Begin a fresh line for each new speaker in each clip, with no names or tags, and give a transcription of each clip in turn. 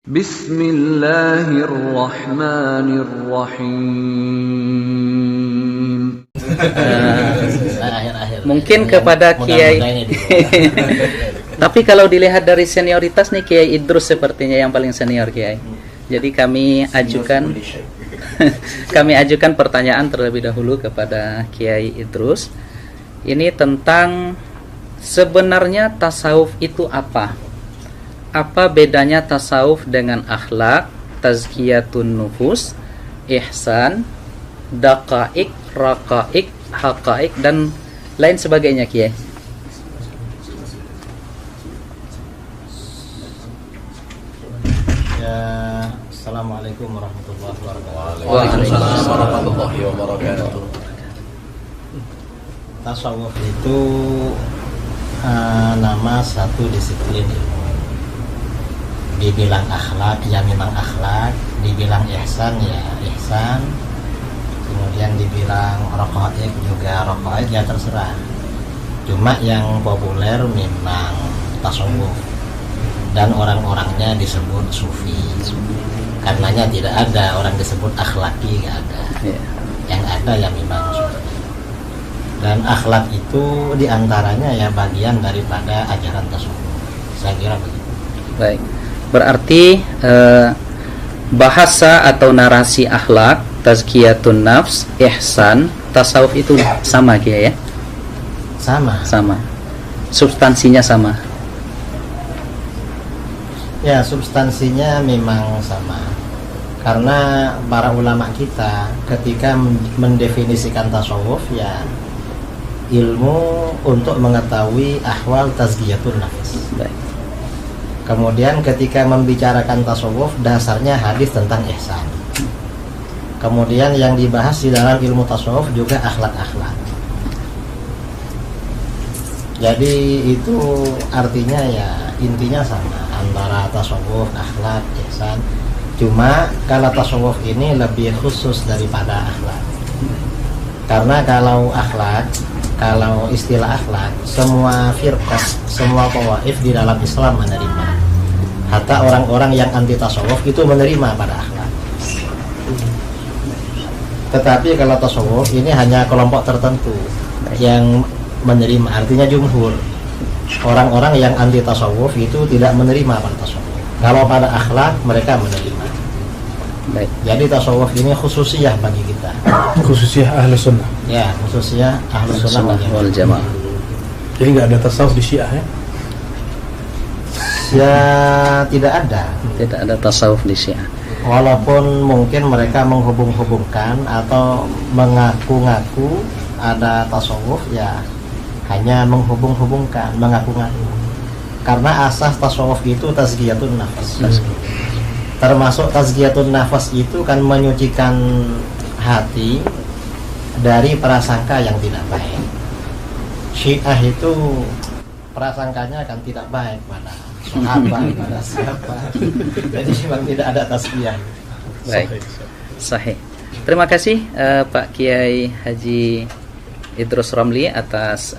Bismillahirrahmanirrahim.
Mungkin kepada Kiai. Tapi kalau dilihat dari senioritas nih, Kiai Idrus sepertinya yang paling senior, Kiai. Jadi kami ajukan pertanyaan terlebih dahulu kepada Kiai Idrus. Ini tentang sebenarnya tasawuf itu apa? Apa bedanya tasawuf dengan akhlak, tazkiyatun nufus, ihsan, daqaik, raqaik, haqaik, dan lain sebagainya, Kiai?
Ya, assalamualaikum warahmatullahi wabarakatuh.
Waalaikumsalam warahmatullahi wabarakatuh.
Tasawuf itu nama satu disiplin ilmu. Dibilang akhlak ya memang akhlak, dibilang ihsan ya ihsan, kemudian dibilang raqaik juga raqaik, ya terserah. Cuma yang populer memang tasawuf, dan orang-orangnya disebut sufi. Karenanya tidak ada orang disebut akhlaki, nggak ada. Yang ada ya memang sufi. Dan akhlak itu diantaranya ya bagian daripada ajaran tasawuf. Saya kira begitu.
Baik, berarti bahasa atau narasi akhlak, tazkiyatun nafs, ihsan, tasawuf itu sama, Kiai, ya? Sama. Substansinya sama.
Ya, substansinya memang sama. Karena para ulama kita ketika mendefinisikan tasawuf ya ilmu untuk mengetahui ahwal tazkiyatun nafs.
Baik.
Kemudian ketika membicarakan tasawuf, dasarnya hadis tentang ihsan. Kemudian yang dibahas di dalam ilmu tasawuf juga akhlak-akhlak. Jadi itu artinya ya intinya sama antara tasawuf, akhlak, ihsan. Cuma kalau tasawuf ini lebih khusus daripada akhlak. Karena kalau akhlak, kalau istilah akhlak, semua firqah, semua tawaif di dalam Islam menerima. Hatta orang-orang yang anti tasawuf itu menerima pada akhlak. Tetapi kalau tasawuf ini hanya kelompok tertentu yang menerima, artinya jumhur. Orang-orang yang anti tasawuf itu tidak menerima pada tasawuf. Kalau pada akhlak mereka menerima.
Baik.
Jadi tasawuf ini khususiyah bagi kita.
Khususiyah ahlu sunnah.
Ya, khususiyah ahlu sunnah
wal jamaah.
Jadi nggak ada tasawuf di Syiah, ya?
Ya, tidak ada.
Tidak ada tasawuf di Syiah.
Walaupun mungkin mereka menghubung-hubungkan atau mengaku-ngaku ada tasawuf, ya hanya menghubung-hubungkan, mengaku-ngaku. Karena asas tasawuf itu tazkiyatun nafas. Termasuk tazkiyatun nafas itu kan menyucikan hati dari prasangka yang tidak baik. Syiah itu prasangkanya kan tidak baik pada sahabat, pada siapa. Jadi memang tidak ada tazkiyah.
Baik, sahih. Terima kasih Pak Kiai Haji Idrus Ramli atas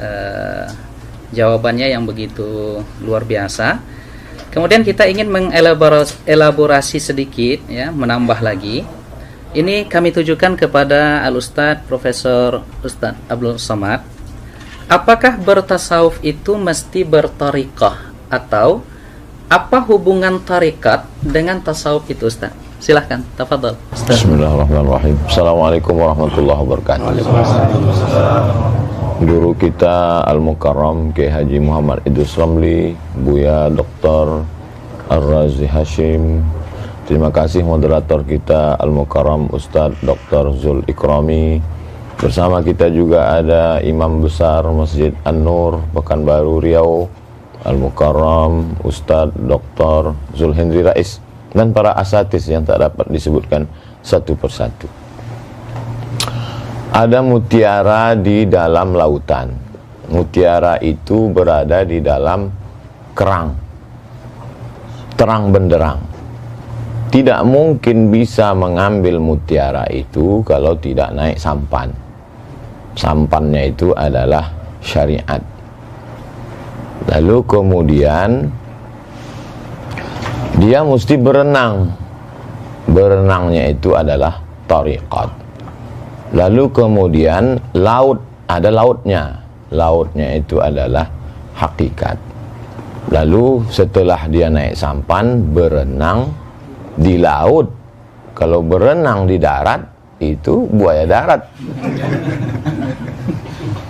jawabannya yang begitu luar biasa. Kemudian kita ingin mengelaborasi sedikit, ya, menambah lagi. Ini kami tujukan kepada Al-Ustadz Profesor Ustadz Abdul Somad. Apakah bertasawuf itu mesti bertariqah, atau apa hubungan tarikat dengan tasawuf itu, Ustadz? Silahkan, tafadhol.
Bismillahirrahmanirrahim. Assalamualaikum warahmatullahi wabarakatuh. Guru kita Al-Mukarram Kiai Haji Muhammad Idrus Ramli, Buya Dr. Ar-Razi Hashim. Terima kasih moderator kita Al-Mukarram Ustadz Dr. Zul Ikrami. Bersama kita juga ada Imam Besar Masjid An-Nur Pekanbaru Riau, Al-Mukarram Ustadz Dr. Zul Hendri Rais, dan para asatis yang tak dapat disebutkan satu persatu. Ada mutiara di dalam lautan. Mutiara itu berada di dalam kerang, terang benderang. Tidak mungkin bisa mengambil mutiara itu kalau tidak naik sampan. Sampannya itu adalah syariat. Lalu kemudian dia mesti berenang. Berenangnya itu adalah thariqat. Lalu kemudian laut, ada lautnya. Lautnya itu adalah hakikat. Lalu setelah dia naik sampan, berenang di laut. Kalau berenang di darat, itu buaya darat.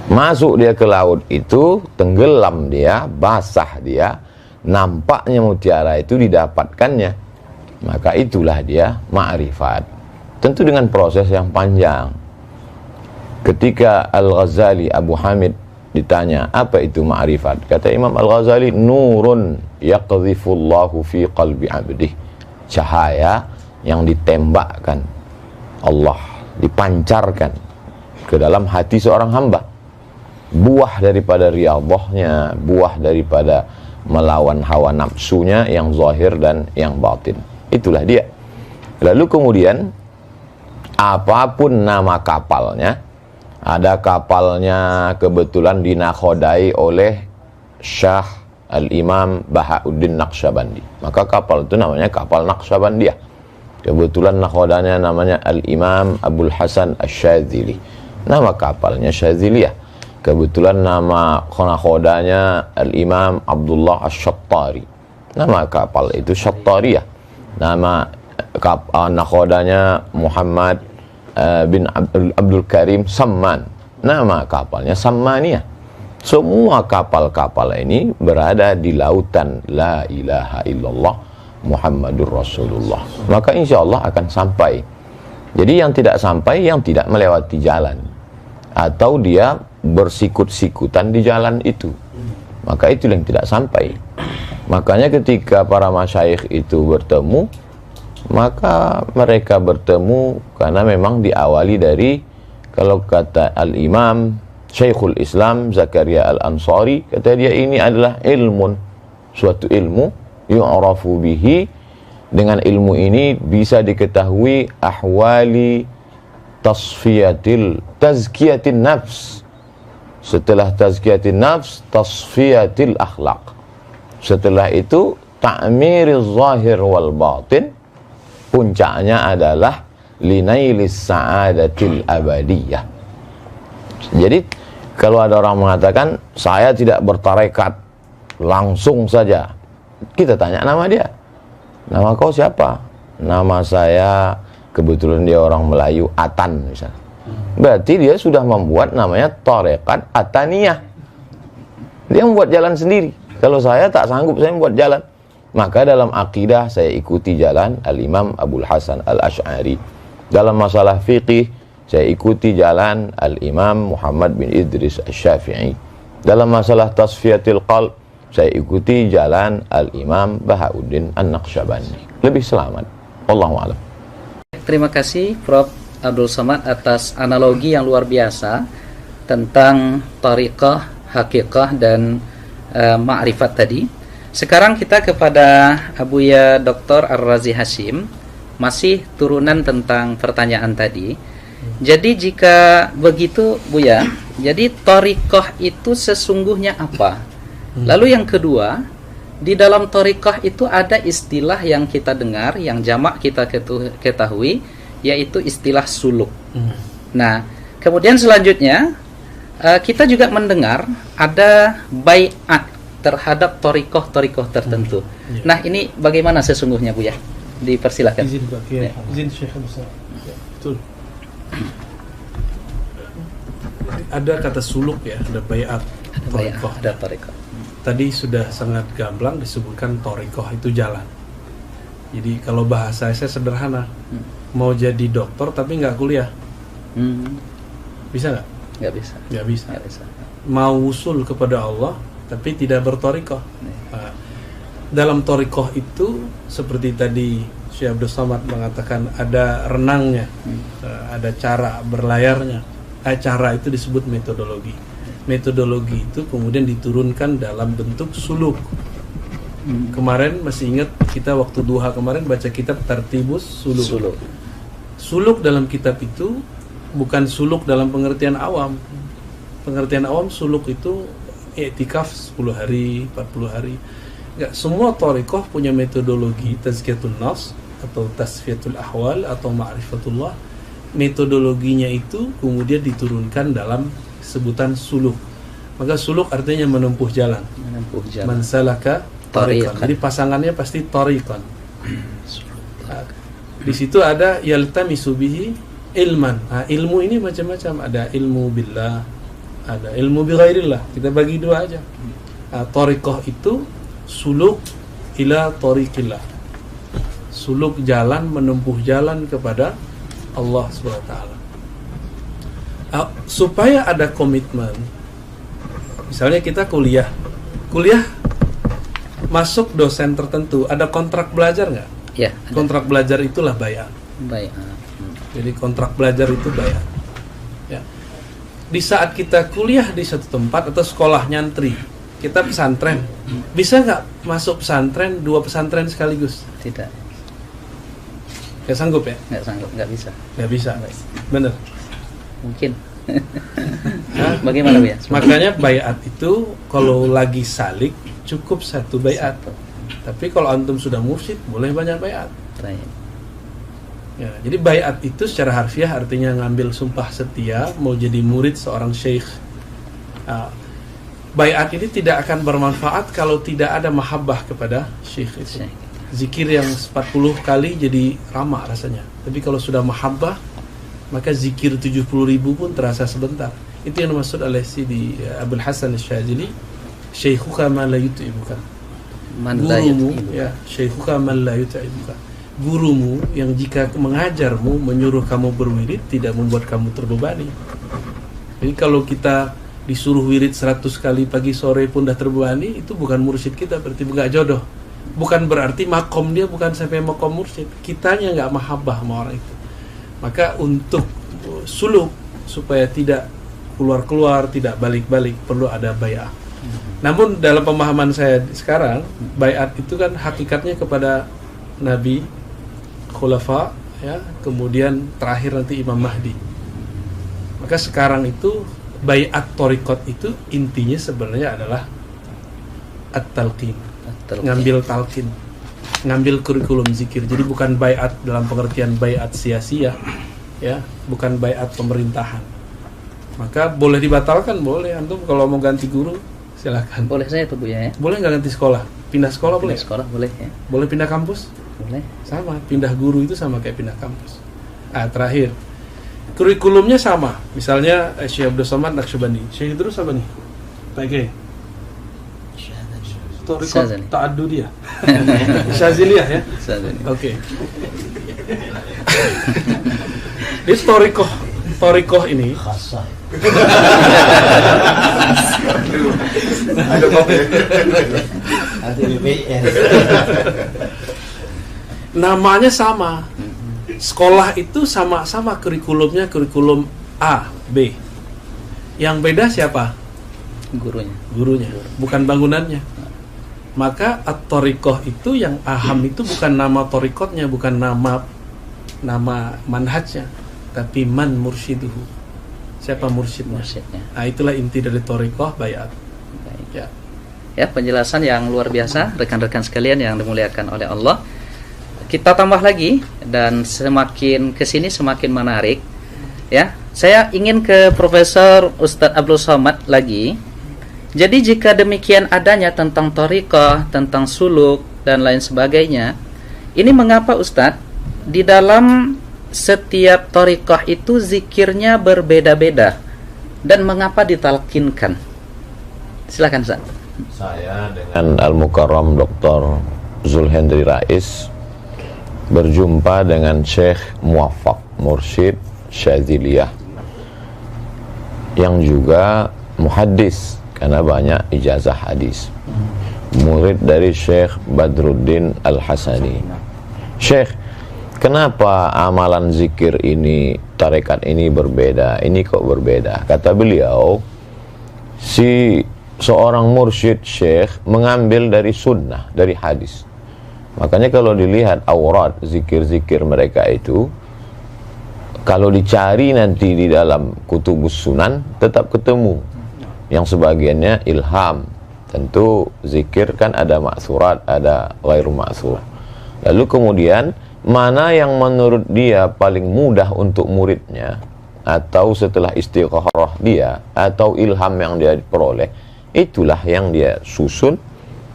Masuk dia ke laut itu, tenggelam dia, basah dia, nampaknya mutiara itu didapatkannya. Maka itulah dia ma'rifat. Tentu dengan proses yang panjang. Ketika Al-Ghazali, Abu Hamid ditanya, apa itu ma'rifat? Kata Imam Al-Ghazali, nurun yaqdhifullahu fi qalbi abdih. Cahaya yang ditembakkan Allah, dipancarkan ke dalam hati seorang hamba. Buah daripada riyadhahnya, buah daripada melawan hawa nafsunya yang zahir dan yang batin. Itulah dia. Lalu kemudian apapun nama kapalnya, ada kapalnya kebetulan dinakhodai oleh Syah Al-Imam Bahauddin Naqsyabandi, maka kapal itu namanya kapal Naqsyabandiyah. Kebetulan nakhodanya namanya Al-Imam Abul Hasan Asy-Syadzili, nama kapalnya Syadziliyah. Kebetulan nama nakhodanya Al-Imam Abdullah Asy-Syattari, nama kapal itu Syattariyah. Nama nakhodanya Muhammad bin Abdul Karim Samman, nama kapalnya Sammaniyah. Semua kapal-kapal ini berada di lautan La ilaha illallah Muhammadur Rasulullah. Maka insya Allah akan sampai. Jadi yang tidak sampai, yang tidak melewati jalan, atau dia bersikut-sikutan di jalan itu, maka itu yang tidak sampai. Makanya ketika para masyayikh itu bertemu, maka mereka bertemu karena memang diawali dari, kalau kata Al-Imam Syekhul Islam Zakaria Al-Ansari, kata dia ini adalah ilmun, suatu ilmu yu'rafu bihi, dengan ilmu ini bisa diketahui ahwali tazkiyatin nafs. Setelah tazkiyatin nafs, tasfiyatil akhlaq. Setelah itu ta'miril zahir wal batin. Puncaknya adalah linailis sa'adatil abadiyah. Jadi kalau ada orang mengatakan saya tidak bertarekat, langsung saja kita tanya nama dia, nama kau siapa? Nama saya, kebetulan dia orang Melayu, Atan misalnya. Berarti dia sudah membuat namanya tarekat Ataniyah. Dia membuat jalan sendiri. Kalau saya tak sanggup, saya membuat jalan. Maka dalam akidah saya ikuti jalan Al-Imam Abul Hasan Al-Asy'ari. Dalam masalah fiqih saya ikuti jalan Al-Imam Muhammad bin Idris Asy-Syafi'i. Dalam masalah tasfiyatil qalb saya ikuti jalan Al-Imam Bahauddin An-Naqsyabandi. Lebih selamat. Wallahu a'lam.
Terima kasih Prof. Abdul Somad atas analogi yang luar biasa tentang tariqah, hakikah, dan ma'rifat tadi. Sekarang kita kepada Abuya Dr. Ar-Razi Hashim, masih turunan tentang pertanyaan tadi. Jadi jika begitu Buya, jadi tariqah itu sesungguhnya apa? Lalu yang kedua, di dalam tariqah itu ada istilah yang kita dengar, yang jamak kita ketahui, yaitu istilah suluk. Nah, kemudian selanjutnya kita juga mendengar ada bai'at terhadap tariqah tertentu. Nah, ini bagaimana sesungguhnya Buya? Dipersilakan.
Izin Pak Kiai, izin Syekh Musa. Betul. Ada kata suluk ya, ada bai'at, tariqah.
Ada tariqah.
Tadi sudah sangat gamblang disebutkan tariqah itu jalan. Jadi kalau bahasa saya sederhana, mau jadi dokter tapi nggak kuliah, bisa nggak?
Nggak bisa.
Nggak bisa.
Nggak bisa.
Mau usul kepada Allah tapi tidak bertariqah. Nah, dalam tariqah itu seperti tadi Syekh Abdul Somad mengatakan ada renangnya, ada cara berlayarnya. Cara itu disebut metodologi. Metodologi itu kemudian diturunkan dalam bentuk suluk. Kemarin masih ingat kita waktu duha kemarin baca kitab Tartibus Suluk. Suluk dalam kitab itu bukan suluk dalam pengertian awam. Pengertian awam suluk itu i'tikaf 10 hari, 40 hari. Nggak semua thariqah punya metodologi tazkiyatun nafs atau tasfiyatul ahwal atau ma'rifatullah. Metodologinya itu kemudian diturunkan dalam sebutan suluk. Maka suluk artinya menempuh jalan.
Menempuh jalan.
Man salaka tariqan.
Tariqan.
Jadi pasangannya pasti tariqan. Nah, di situ ada yaltamisu bihi ilman. Nah, ilmu ini macam-macam. Ada ilmu billah, ada ilmu bi ghairillah. Kita bagi dua aja. Nah, tariqah itu suluk ila tariqillah. Suluk jalan, menempuh jalan kepada Allah SWT. Supaya ada komitmen. Misalnya kita kuliah masuk dosen tertentu, ada kontrak belajar nggak?
Ya.
Kontrak belajar itulah bayat.
Baik.
Jadi kontrak belajar itu bayat. Ya. Di saat kita kuliah di satu tempat atau sekolah nyantri, kita pesantren, bisa nggak masuk pesantren 2 pesantren sekaligus?
Tidak.
Nggak sanggup ya?
Nggak sanggup, nggak bisa.
Nggak bisa, bener.
Mungkin. Bagaimana ya?
Makanya bayat itu kalau lagi salik cukup 1 bayat. Tapi kalau antum sudah mursyid boleh banyak bayat.
Baik.
Ya, jadi bayat itu secara harfiah artinya ngambil sumpah setia mau jadi murid seorang syekh. Bayat ini tidak akan bermanfaat kalau tidak ada mahabbah kepada syekh itu. Zikir yang 40 kali jadi ramah rasanya. Tapi kalau sudah mahabbah, maka zikir 70.000 pun terasa sebentar. Itu yang dimaksud oleh Sidi Abul Hasan Asy-Syadzili, syaikhuka man la yut'ibuka. Gurumu, ya, syaikhuka man la yut'ibuka. Gurumu yang jika mengajarmu, menyuruh kamu berwirid, tidak membuat kamu terbebani. Jadi kalau kita disuruh wirid 100 kali pagi sore pun dah terbebani, itu bukan mursyid kita, berarti enggak jodoh. Bukan berarti makom dia bukan sampai makom mursyid. Kitanya enggak mahabbah sama orang itu. Maka untuk suluk supaya tidak keluar-keluar, tidak balik-balik, perlu ada bay'ah. Namun dalam pemahaman saya sekarang, bay'at itu kan hakikatnya kepada Nabi, khulafa, ya, kemudian terakhir nanti Imam Mahdi. Maka sekarang itu bay'at thariqat itu intinya sebenarnya adalah at-talqin. Ngambil talqin, ngambil kurikulum zikir. Jadi bukan bay'at dalam pengertian bay'at sia-sia, ya, bukan bay'at pemerintahan. Maka boleh dibatalkan, boleh. Antum kalau mau ganti guru silakan.
Boleh saya tuh Bu ya.
Boleh nggak ganti sekolah? Pindah sekolah boleh?
Pindah sekolah boleh ya.
Boleh pindah kampus?
Boleh.
Sama, pindah guru itu sama kayak pindah kampus. Terakhir, kurikulumnya sama. Misalnya Syekh Abdul Somad Naqsyabandi. Syekh terus apa nih? Pak Kiai. Thariqat ta'addudiyah. Syadziliyah ya? Oke. Di thariqah ini
khasah.
namanya sama. Sekolah itu sama-sama kurikulumnya kurikulum A, B. Yang beda siapa? Gurunya, bukan bangunannya. Maka at-thariqah itu yang aham itu bukan nama thariqatnya, bukan nama manhajnya, tapi man mursyiduhu. Siapa mursyidnya? Nah, itulah inti dari thariqah bayat. Ya.
Ya, penjelasan yang luar biasa rekan-rekan sekalian yang dimuliakan oleh Allah. Kita tambah lagi dan semakin kesini semakin menarik. Ya, saya ingin ke Profesor Ustadz Abdul Somad lagi. Jadi jika demikian adanya tentang thariqah, tentang suluk dan lain sebagainya, ini mengapa Ustadz di dalam setiap thariqah itu zikirnya berbeda-beda dan mengapa ditalkinkan? Silakan Ustaz.
Saya dengan Al-Mukarram Dr. Zulhendri Rais berjumpa dengan Syekh Muwaffaq Mursyid Syadziliyah yang juga muhaddis karena banyak ijazah hadis, murid dari Syekh Badruddin Al-Hasani. Syekh, kenapa amalan zikir ini, tarekat ini berbeda? Ini kok berbeda? Kata beliau, seorang mursyid syekh mengambil dari sunnah, dari hadis. Makanya kalau dilihat aurat zikir-zikir mereka itu, kalau dicari nanti di dalam kutubus sunan tetap ketemu. Yang sebagiannya ilham, Tentu zikir kan ada ma'surat, ada ghairu ma'sur. Lalu kemudian mana yang menurut dia paling mudah untuk muridnya, atau setelah istikharah dia, atau ilham yang dia peroleh, itulah yang dia susun,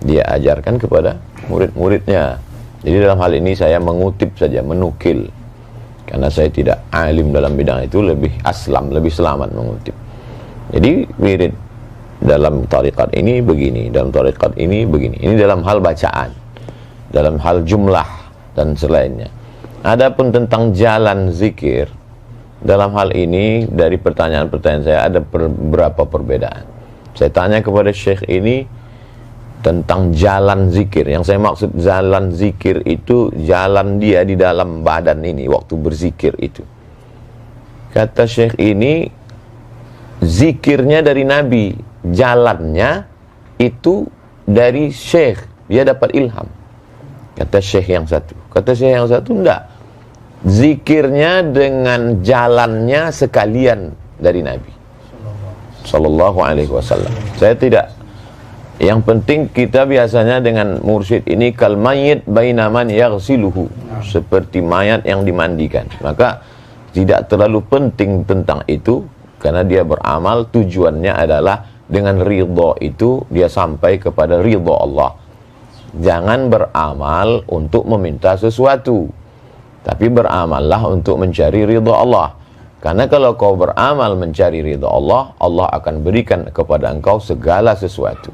dia ajarkan kepada murid-muridnya. Jadi dalam hal ini saya mengutip saja, menukil, karena saya tidak alim dalam bidang itu, lebih aslam, lebih selamat mengutip. Jadi wirid dalam tarikat ini begini, dalam tarikat ini begini. Ini dalam hal bacaan, dalam hal jumlah dan selainnya. Adapun tentang jalan zikir, dalam hal ini dari pertanyaan-pertanyaan saya ada beberapa perbedaan. Saya tanya kepada Syekh ini tentang jalan zikir. Yang saya maksud jalan zikir itu jalan dia di dalam badan ini waktu berzikir itu. Kata Syekh ini, zikirnya dari Nabi, jalannya itu dari Syekh, dia dapat ilham. Kata Syekh yang satu. Kata Syekh yang satu, enggak, zikirnya dengan jalannya sekalian dari Nabi Sallallahu Alaihi Wasallam. Saya tidak. Yang penting kita biasanya dengan mursyid ini kal mayyit baina man yaghsiluhu, seperti mayat yang dimandikan. Maka tidak terlalu penting tentang itu, karena dia beramal tujuannya adalah dengan ridha itu dia sampai kepada ridha Allah. Jangan beramal untuk meminta sesuatu, tapi beramallah untuk mencari ridha Allah. Karena kalau kau beramal mencari ridha Allah, Allah akan berikan kepada engkau segala sesuatu.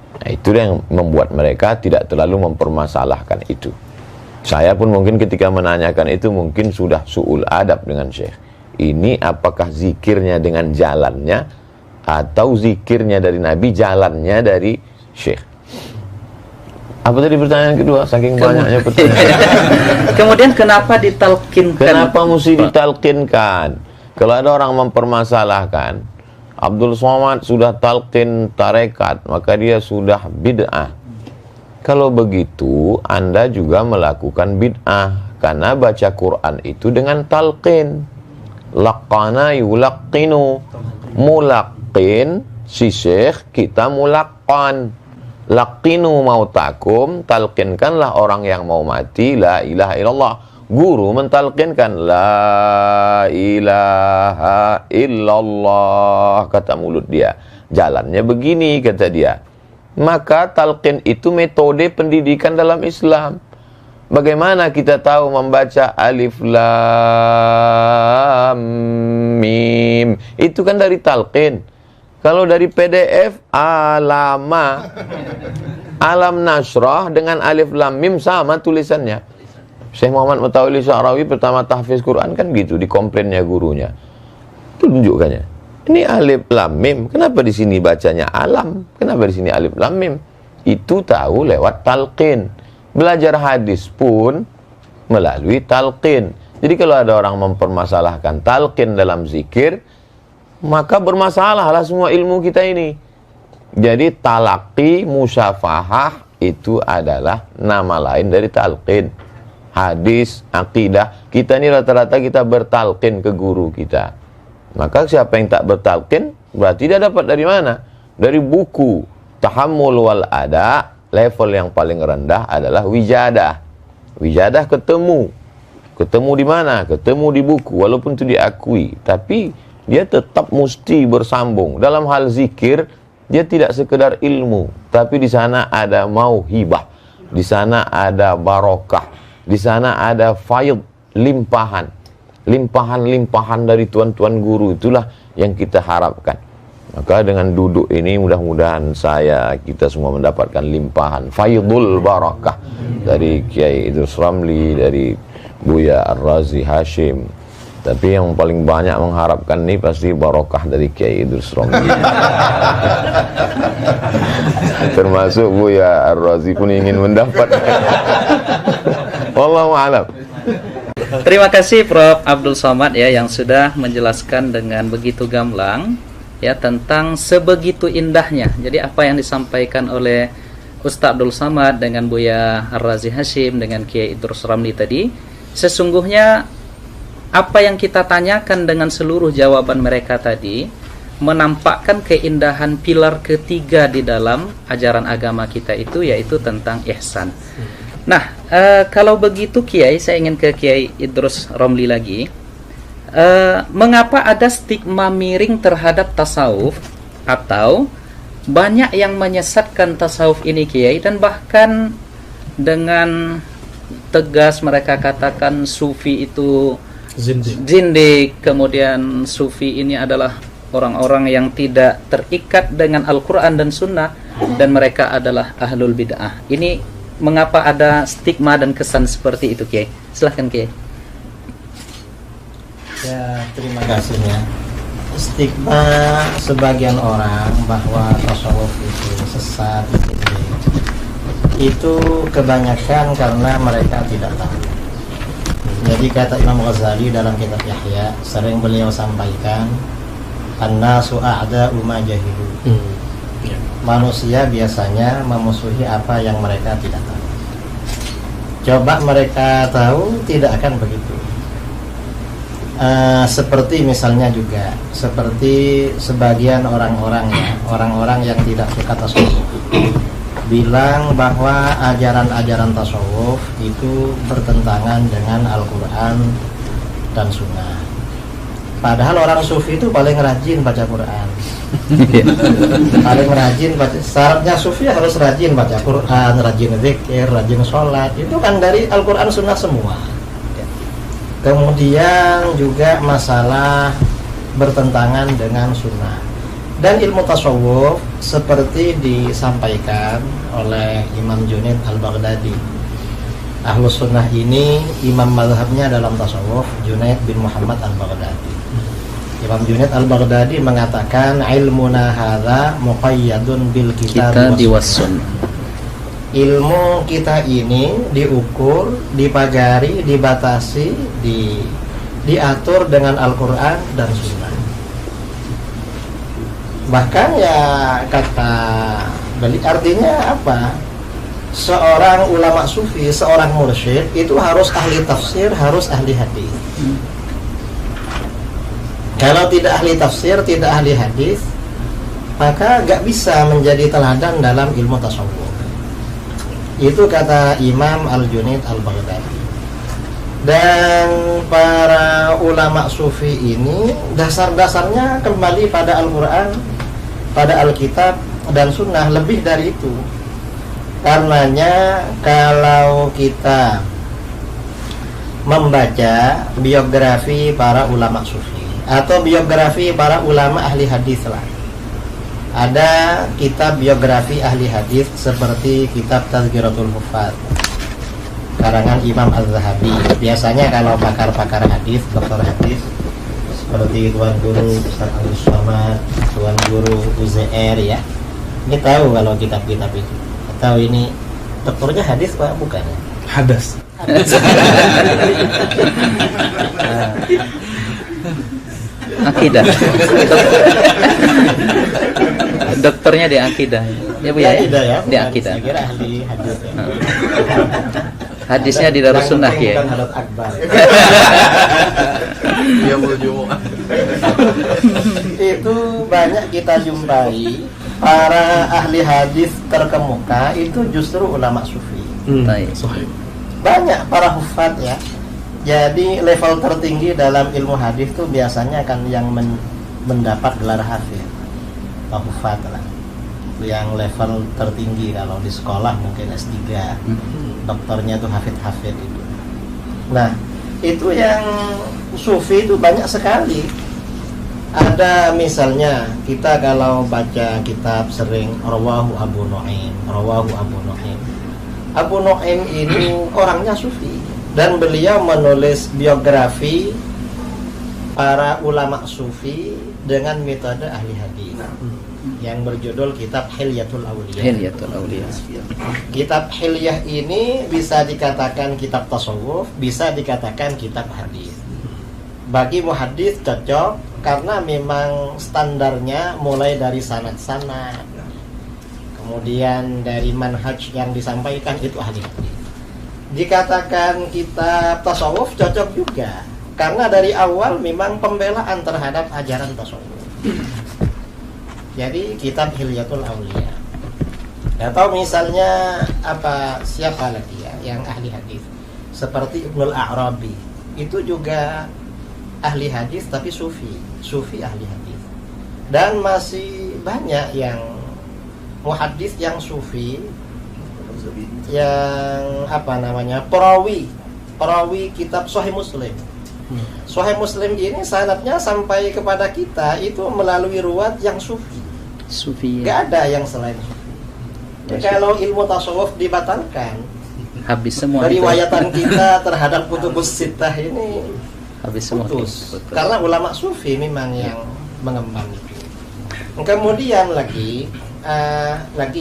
Nah, itu yang membuat mereka tidak terlalu mempermasalahkan itu. Saya pun mungkin ketika menanyakan itu mungkin sudah su'ul adab dengan Syekh. Ini apakah zikirnya dengan jalannya, atau zikirnya dari Nabi, jalannya dari Syekh? Apa tadi pertanyaan kedua? Saking banyaknya pertanyaan.
Kemudian kenapa ditalkinkan?
Kenapa mesti ditalkinkan? Kalau ada orang mempermasalahkan, Abdul Somad sudah talqin tarekat, maka dia sudah bid'ah. Kalau begitu, Anda juga melakukan bid'ah, karena baca Quran itu dengan talqin. Laqana yulaqqinu, mulaqqin si syekh, kita mulaqqan. Laqinu mautakum, talqinkanlah orang yang mau mati la ilaha illallah. Guru mentalqinkan la ilaha illallah, kata mulut dia. Jalannya begini, kata dia. Maka talqin itu metode pendidikan dalam Islam. Bagaimana kita tahu membaca alif lam mim? Itu kan dari talqin. Kalau dari PDF, alama, alam nasrah dengan alif lam mim sama tulisannya. Syekh Muhammad Mutawalli Sya'rawi pertama tahfiz Quran kan gitu, di komplainnya gurunya. Tunjukkannya. Ini alif lam mim. Kenapa di sini bacanya alam? Kenapa di sini alif lam mim? Itu tahu lewat talqin. Belajar hadis pun melalui talqin. Jadi kalau ada orang mempermasalahkan talqin dalam zikir, maka bermasalahlah semua ilmu kita ini. Jadi talaqi, musyafahah itu adalah nama lain dari talqin. Hadis, akidah, kita ini rata-rata kita bertalqin ke guru kita. Maka siapa yang tak bertalqin, berarti dia dapat dari mana? Dari buku. Tahammul wal ada, level yang paling rendah adalah wijadah. Wijadah ketemu. Ketemu di mana? Ketemu di buku, walaupun itu diakui. Tapi dia tetap mesti bersambung. Dalam hal zikir, dia tidak sekedar ilmu, tapi di sana ada mauhibah, di sana ada barokah, di sana ada faid, limpahan, limpahan-limpahan dari tuan-tuan guru. Itulah yang kita harapkan. Maka dengan duduk ini mudah-mudahan kita semua mendapatkan limpahan faidul barakah dari Kiai Idrus Ramli, dari Buya Ar-Razi Hashim. Tapi yang paling banyak mengharapkan ini pasti barokah dari Kiai Idrus Ramli. Termasuk Buya Ar-Razi pun ingin mendapat. Wallahu a'lam.
Terima kasih Prof. Abdul Somad ya, yang sudah menjelaskan dengan begitu gamblang ya tentang sebegitu indahnya. Jadi apa yang disampaikan oleh Ustaz Abdul Somad dengan Buya Ar-Razi Hashim dengan Kiai Idrus Ramli tadi, sesungguhnya apa yang kita tanyakan dengan seluruh jawaban mereka tadi menampakkan keindahan pilar ketiga di dalam ajaran agama kita itu, yaitu tentang ihsan. Nah, kalau begitu Kiai, saya ingin ke Kiai Idrus Romli lagi. Mengapa ada stigma miring terhadap tasawuf, atau banyak yang menyesatkan tasawuf ini Kiai, dan bahkan dengan tegas mereka katakan sufi itu zindik, kemudian sufi ini adalah orang-orang yang tidak terikat dengan Al-Quran dan Sunnah, dan mereka adalah ahlul bid'ah. Ini mengapa ada stigma dan kesan seperti itu Kiai? Silahkan Kiai.
Ya, terima kasih ya. Stigma sebagian orang bahwa tasawuf itu sesat, itu kebanyakan karena mereka tidak tahu. Jadi kata Imam Ghazali dalam kitab Yahya, sering beliau sampaikan, an-nasu a'da'u ma jahilu. Manusia biasanya memusuhi apa yang mereka tidak tahu. Coba mereka tahu, tidak akan begitu. Seperti misalnya juga seperti sebagian orang-orang ya, orang-orang yang tidak suka tasawuf bilang bahwa ajaran-ajaran tasawuf itu bertentangan dengan Al-Quran dan Sunnah. Padahal orang sufi itu paling rajin baca Quran. Paling rajin baca. Syaratnya sufi harus rajin baca Quran, rajin zikir, rajin sholat. Itu kan dari Al-Quran Sunnah semua. Kemudian juga masalah bertentangan dengan Sunnah. Dan ilmu tasawuf seperti disampaikan oleh Imam Junaid Al-Baghdadi. Ahlus Sunnah ini imam mazhabnya dalam tasawuf Junaid bin Muhammad Al-Baghdadi. Imam Junaid Al-Baghdadi mengatakan ilmuna hadza muqayyadun bil kitab was sunnah. Ilmu kita ini diukur, dipagari, dibatasi, diatur dengan Al-Quran dan Sunnah. Bahkan ya kata beli artinya apa? Seorang ulama sufi, seorang mursyid itu harus ahli tafsir, harus ahli hadis. Kalau tidak ahli tafsir, tidak ahli hadis, maka gak bisa menjadi teladan dalam ilmu tasawuf. Itu kata Imam Al-Junaid Al-Baghdadi. Dan para ulama sufi ini dasar-dasarnya kembali pada Al-Quran, pada Alkitab dan Sunnah, lebih dari itu. Karenanya kalau kita membaca biografi para ulama sufi atau biografi para ulama ahli hadis lah, ada kitab biografi ahli hadis seperti kitab Tazkiratul Huffaz karangan Imam Az-Zahabi. Biasanya kalau pakar-pakar hadis, dokter hadis seperti Tuan Guru Ustaz Agus Somad, Tuan Guru UZR ya, ini tahu kalau kitab-kitab itu. Tahu ini dokternya hadis Pak, bukan ya?
Hadas.
Akidah. Dokternya di akidah. Ya Bu ya.
Ya,
Di akidah.
Saya kira ahli hadis ya.
Hadisnya di Darus Sunnah ya.
Bukan Hadat Akbar.
Dia mau Jumat.
Itu banyak kita jumpai para ahli hadis terkemuka itu justru ulama sufi.
Baik.
Banyak para hufat ya. Jadi level tertinggi dalam ilmu hadis itu biasanya kan yang mendapat gelar hafiz atau hufat lah. Yang level tertinggi kalau di sekolah mungkin S3. Dokternya itu hafid itu. Nah, itu yang sufi itu banyak sekali. Ada misalnya kita kalau baca kitab sering Rawahu Abu Nu'aim. Abu Nu'aim ini orangnya sufi dan beliau menulis biografi para ulama sufi dengan metode ahli hadis yang berjudul kitab Hilyatul Awliya.
Hilyatul Awliya.
Kitab Hilyah ini bisa dikatakan kitab tasawuf, bisa dikatakan kitab hadis. Bagi muhaddis cocok karena memang standarnya mulai dari sanad-sanad, kemudian dari manhaj yang disampaikan itu ahli hadis. Dikatakan kitab tasawuf cocok juga karena dari awal memang pembelaan terhadap ajaran tasawuf. Jadi kitab Hilyatul Auliya. Atau misalnya siapa lagi ya yang ahli hadis seperti Ibnul A'rabi, itu juga ahli hadis tapi sufi ahli hadis. Dan masih banyak yang muhaddis yang sufi, yang perawi kitab Sahih Muslim. Sahih Muslim ini sanadnya sampai kepada kita itu melalui ruwat yang sufi. Gak ada yang selain sufi. Kalau ilmu tasawuf dibatalkan,
habis semua
riwayatan kita terhadap kutubus sittah ini
habis semua
putus. Karena ulama sufi memang yang mengemban itu. Kemudian lagi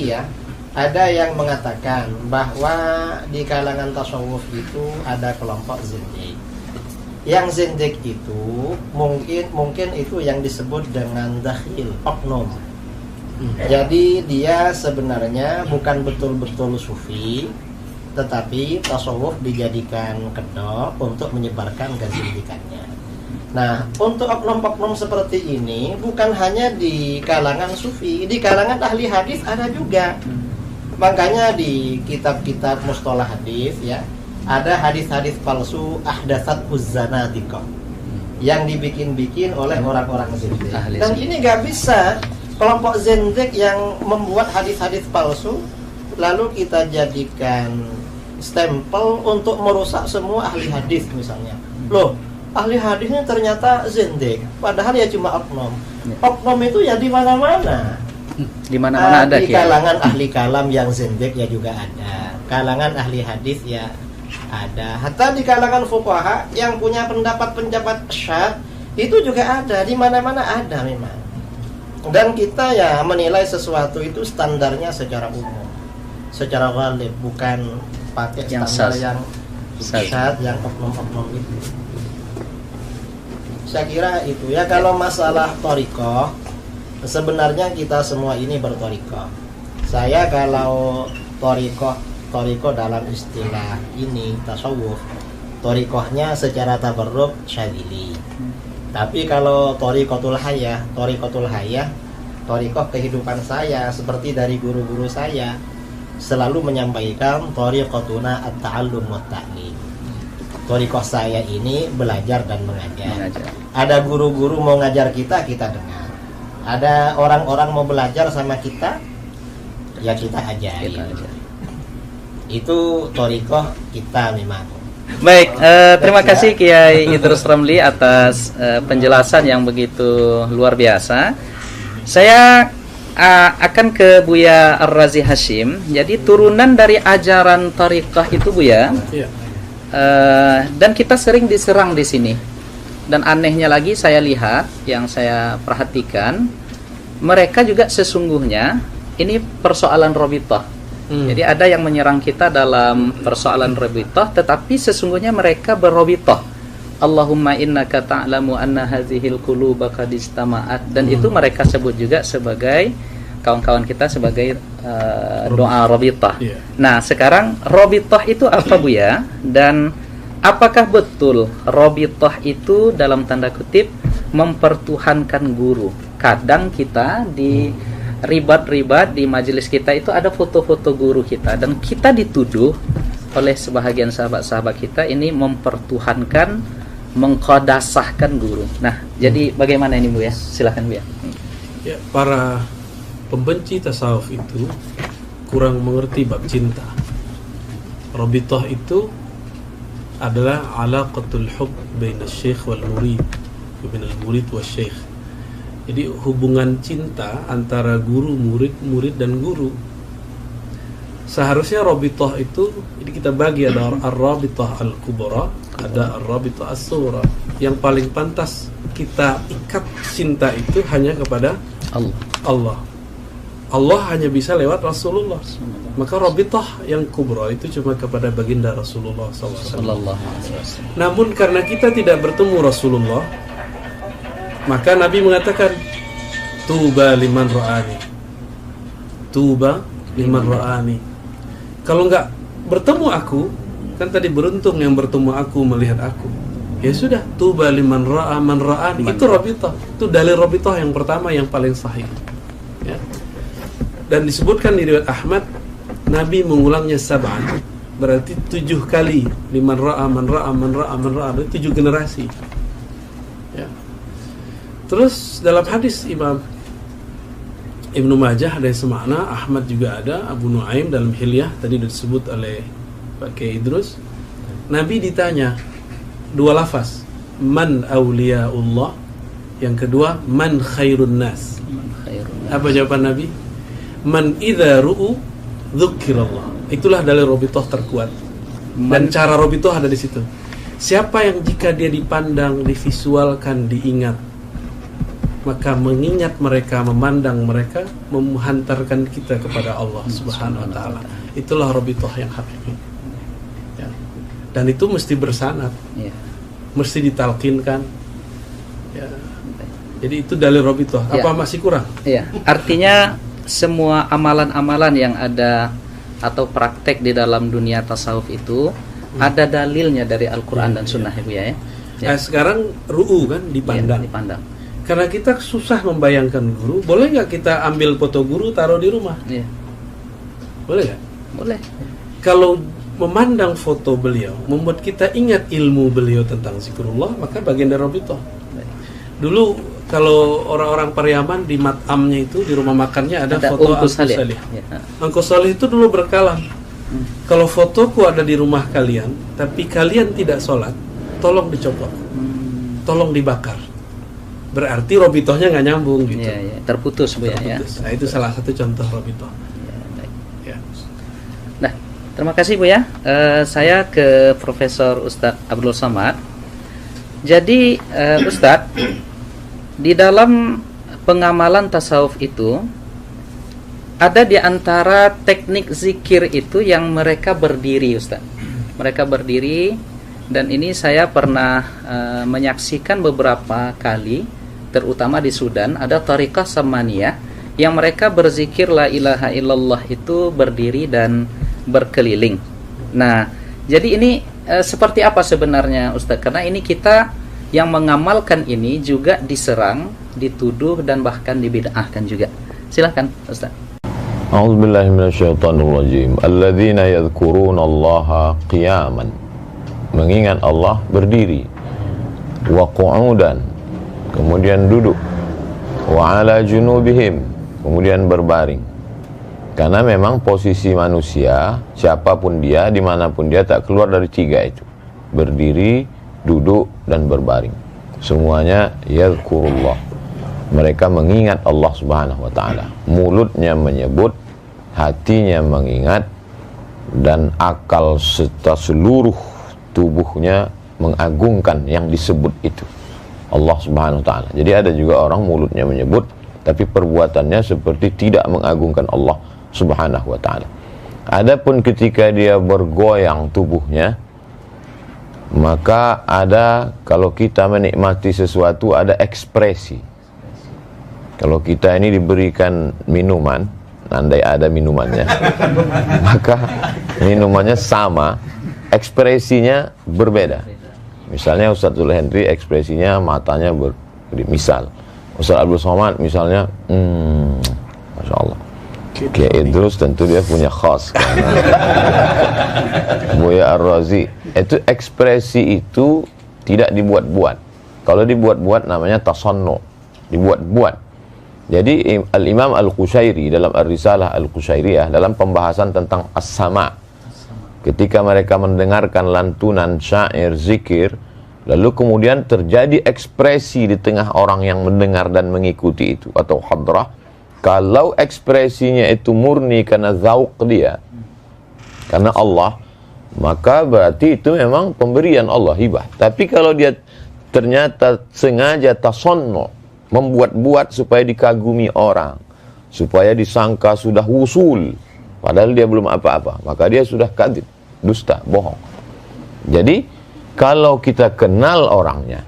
ya, ada yang mengatakan bahwa di kalangan tasawuf itu ada kelompok zindik. Yang zindik itu mungkin itu yang disebut dengan dakhil, oknum. Jadi dia sebenarnya bukan betul-betul sufi, tetapi tasawuf dijadikan kedok untuk menyebarkan kezindikannya. Nah, untuk oknum-oknum seperti ini bukan hanya di kalangan sufi, di kalangan ahli hadis ada juga. Makanya di kitab-kitab mustalah hadis ya, ada hadis-hadis palsu ahdatsat uzzanadiqah yang dibikin-bikin oleh orang-orang zindik. Dan ini nggak bisa. Kelompok zindik yang membuat hadis-hadis palsu lalu kita jadikan stempel untuk merusak semua ahli hadis misalnya. Loh, ahli hadisnya ternyata zindik, padahal ya cuma oknum. Oknum itu ya di mana-mana.
Di mana-mana ada.
Di kalangan ahli kalam yang zindik ya juga ada. Kalangan ahli hadis ya ada. Hatta di kalangan fuqaha yang punya pendapat syadz itu juga ada. Di mana-mana ada memang. Dan kita ya menilai sesuatu itu standarnya secara umum, secara ghalib, bukan pakai standar yang syadz, yang oknum-oknum itu. Saya kira itu ya. Kalau masalah thariqah, sebenarnya kita semua ini berthariqah. Saya kalau thariqah dalam istilah ini tasawuf, thariqahnya secara tabarruk Syadzili. Tapi kalau thariqatul hayah, thariqah kehidupan saya seperti dari guru-guru saya selalu menyampaikan thariqatuna at-ta'allum wa ta'lim. Thariqah saya ini belajar dan mengajar. Ada guru-guru mau ngajar kita dengar. Ada orang-orang mau belajar sama kita, ya kita ajari. Itu thariqah kita memang.
Baik, terima kasih Kiai Idrus Ramli atas penjelasan yang begitu luar biasa. Saya akan ke Buya Ar-Razi Hashim. Jadi turunan dari ajaran thariqah itu Buya. Dan kita sering diserang di sini. Dan anehnya lagi saya lihat, yang saya perhatikan, mereka juga sesungguhnya ini persoalan robitah. Jadi ada yang menyerang kita dalam persoalan robitah, tetapi sesungguhnya mereka berrobitah. Allahumma innaka ta'lamu anna hazihil quluba qad istama'at. Dan itu mereka sebut juga sebagai, kawan-kawan kita sebagai doa robitah. Nah sekarang robitah itu apa Buya? Dan apakah betul robitah itu dalam tanda kutip mempertuhankan guru? Kadang kita di ribat-ribat di majelis kita itu ada foto-foto guru kita, dan kita dituduh oleh sebahagian sahabat-sahabat kita ini mempertuhankan, mengqadasahkan guru. Nah, jadi bagaimana ini Bu ya? Silakan Bu ya.
Ya, para pembenci tasawuf itu kurang mengerti bab cinta. Rabithah itu adalah alaqatul hub baina syekh wal murid, baina al-murid wal syekh. Jadi hubungan cinta antara guru, murid dan guru. Seharusnya rabithah itu, jadi kita bagi, ada ar-rabithah al-kubra, ada ar-rabithah as-sughra. Yang paling pantas kita ikat cinta itu hanya kepada Allah. Allah hanya bisa lewat Rasulullah. Maka rabithah yang kubra itu cuma kepada baginda Rasulullah SAW. Namun karena kita tidak bertemu Rasulullah, maka Nabi mengatakan, tuba liman ra'ani, tuba liman ra'ani. Kalau enggak bertemu aku, kan tadi beruntung yang bertemu aku melihat aku. Ya sudah, tuba liman ra'a man ra'ani. Itu rabithah. Itu dalil rabithah yang pertama yang paling sahih. Dan disebutkan di riwayat Ahmad, Nabi mengulangnya sab'an, berarti 7 kali. Liman ra'a, man ra'a, man ra'a, man ra'a, berarti 7 generasi. Ya. Terus dalam hadis Imam Ibnu Majah ada yang semakna, Ahmad juga ada, Abu Nuaim dalam Hilyah tadi disebut oleh Pak Kiai Idrus. Nabi ditanya 2 lafaz, man awliyaullah, yang kedua man khairun nas. Apa jawaban Nabi? Man idza ru'u dzukirallah. Itulah dalil robitoh terkuat. Dan cara robitoh ada di situ. Siapa yang jika dia dipandang, divisualkan, diingat, maka mengingat mereka, memandang mereka, menghantarkan kita kepada Allah Subhanahu wa taala. Itulah robitoh yang hakiki. Ya. Dan itu mesti bersanad. Ya. Mesti ditalkinkan. Ya. Jadi itu dalil robitoh. Apa masih kurang? Iya.
Artinya semua amalan-amalan yang ada atau praktek di dalam dunia tasawuf itu ada dalilnya dari Al-Quran dan Sunnah, Ibu ya.
Nah, sekarang ru'u kan dipandang.
Dipandang.
Karena kita susah membayangkan guru, boleh nggak kita ambil foto guru taruh di rumah?
Iya.
Boleh nggak?
Boleh.
Kalau memandang foto beliau membuat kita ingat ilmu beliau tentang zikrullah, maka bagian dari robitoh. Dulu kalau orang-orang Pariaman di matamnya itu, di rumah makannya ada foto Angku Salih. Angku Salih itu dulu berkalam, kalau fotoku ada di rumah kalian, tapi kalian tidak sholat, tolong dicopot, tolong dibakar. Berarti robitohnya nggak nyambung gitu.
Terputus, Bu,
terputus. Nah, itu salah satu contoh robitoh.
Nah, terima kasih, Bu ya. Saya ke Profesor Ustadz Abdul Somad. Jadi Ustadz, di dalam pengamalan tasawuf itu ada di antara teknik zikir itu yang mereka berdiri, Ustaz. Mereka berdiri, dan ini saya pernah menyaksikan beberapa kali, terutama di Sudan ada tariqah Samaniyah yang mereka berzikir la ilaha illallah itu berdiri dan berkeliling. Nah, jadi ini seperti apa sebenarnya, Ustaz? Karena ini kita yang mengamalkan ini juga diserang, dituduh, dan bahkan dibid'ahkan juga. Silakan, Ustaz.
A'udzubillahi minasyaitonirrajim. Alladzina yadhkuruna Allaha qiyaman. Mengingat Allah berdiri. Wa qu'udan. Kemudian duduk. Wa 'ala junubihim. Kemudian berbaring. Karena memang posisi manusia, siapapun dia, dimanapun dia, tak keluar dari 3 itu. Berdiri, duduk, dan berbaring. Semuanya yadhkurullah. Mereka mengingat Allah Subhanahu wa ta'ala. Mulutnya menyebut, hatinya mengingat, dan akal serta seluruh tubuhnya mengagungkan yang disebut itu, Allah Subhanahu wa ta'ala. Jadi ada juga orang mulutnya menyebut, tapi perbuatannya seperti tidak mengagungkan Allah Subhanahu wa ta'ala. Adapun ketika dia bergoyang tubuhnya, maka ada, kalau kita menikmati sesuatu, ada ekspresi. Kalau kita ini diberikan minuman, andai ada minumannya, maka minumannya sama, ekspresinya berbeda. Misalnya Ustadz Zulhendri ekspresinya matanya misal Ustadz Abdul Somad misalnya Masya Allah. Kiai Idrus tentu dia punya khas karena Buya Ar-Razi. Itu ekspresi itu tidak dibuat-buat. Kalau dibuat-buat namanya tasannu, dibuat-buat. Jadi Al-Imam Al-Qushairi dalam Ar-Risalah Al-Qushairiyah, dalam pembahasan tentang as-sama', ketika mereka mendengarkan lantunan syair zikir, lalu kemudian terjadi ekspresi di tengah orang yang mendengar dan mengikuti itu atau hadrah, kalau ekspresinya itu murni karena zauq dia, karena Allah, maka berarti itu memang pemberian Allah, hibah. Tapi kalau dia ternyata sengaja tasannu, membuat-buat supaya dikagumi orang, supaya disangka sudah wusul, padahal dia belum apa-apa, maka dia sudah kadzib, dusta, bohong. Jadi kalau kita kenal orangnya,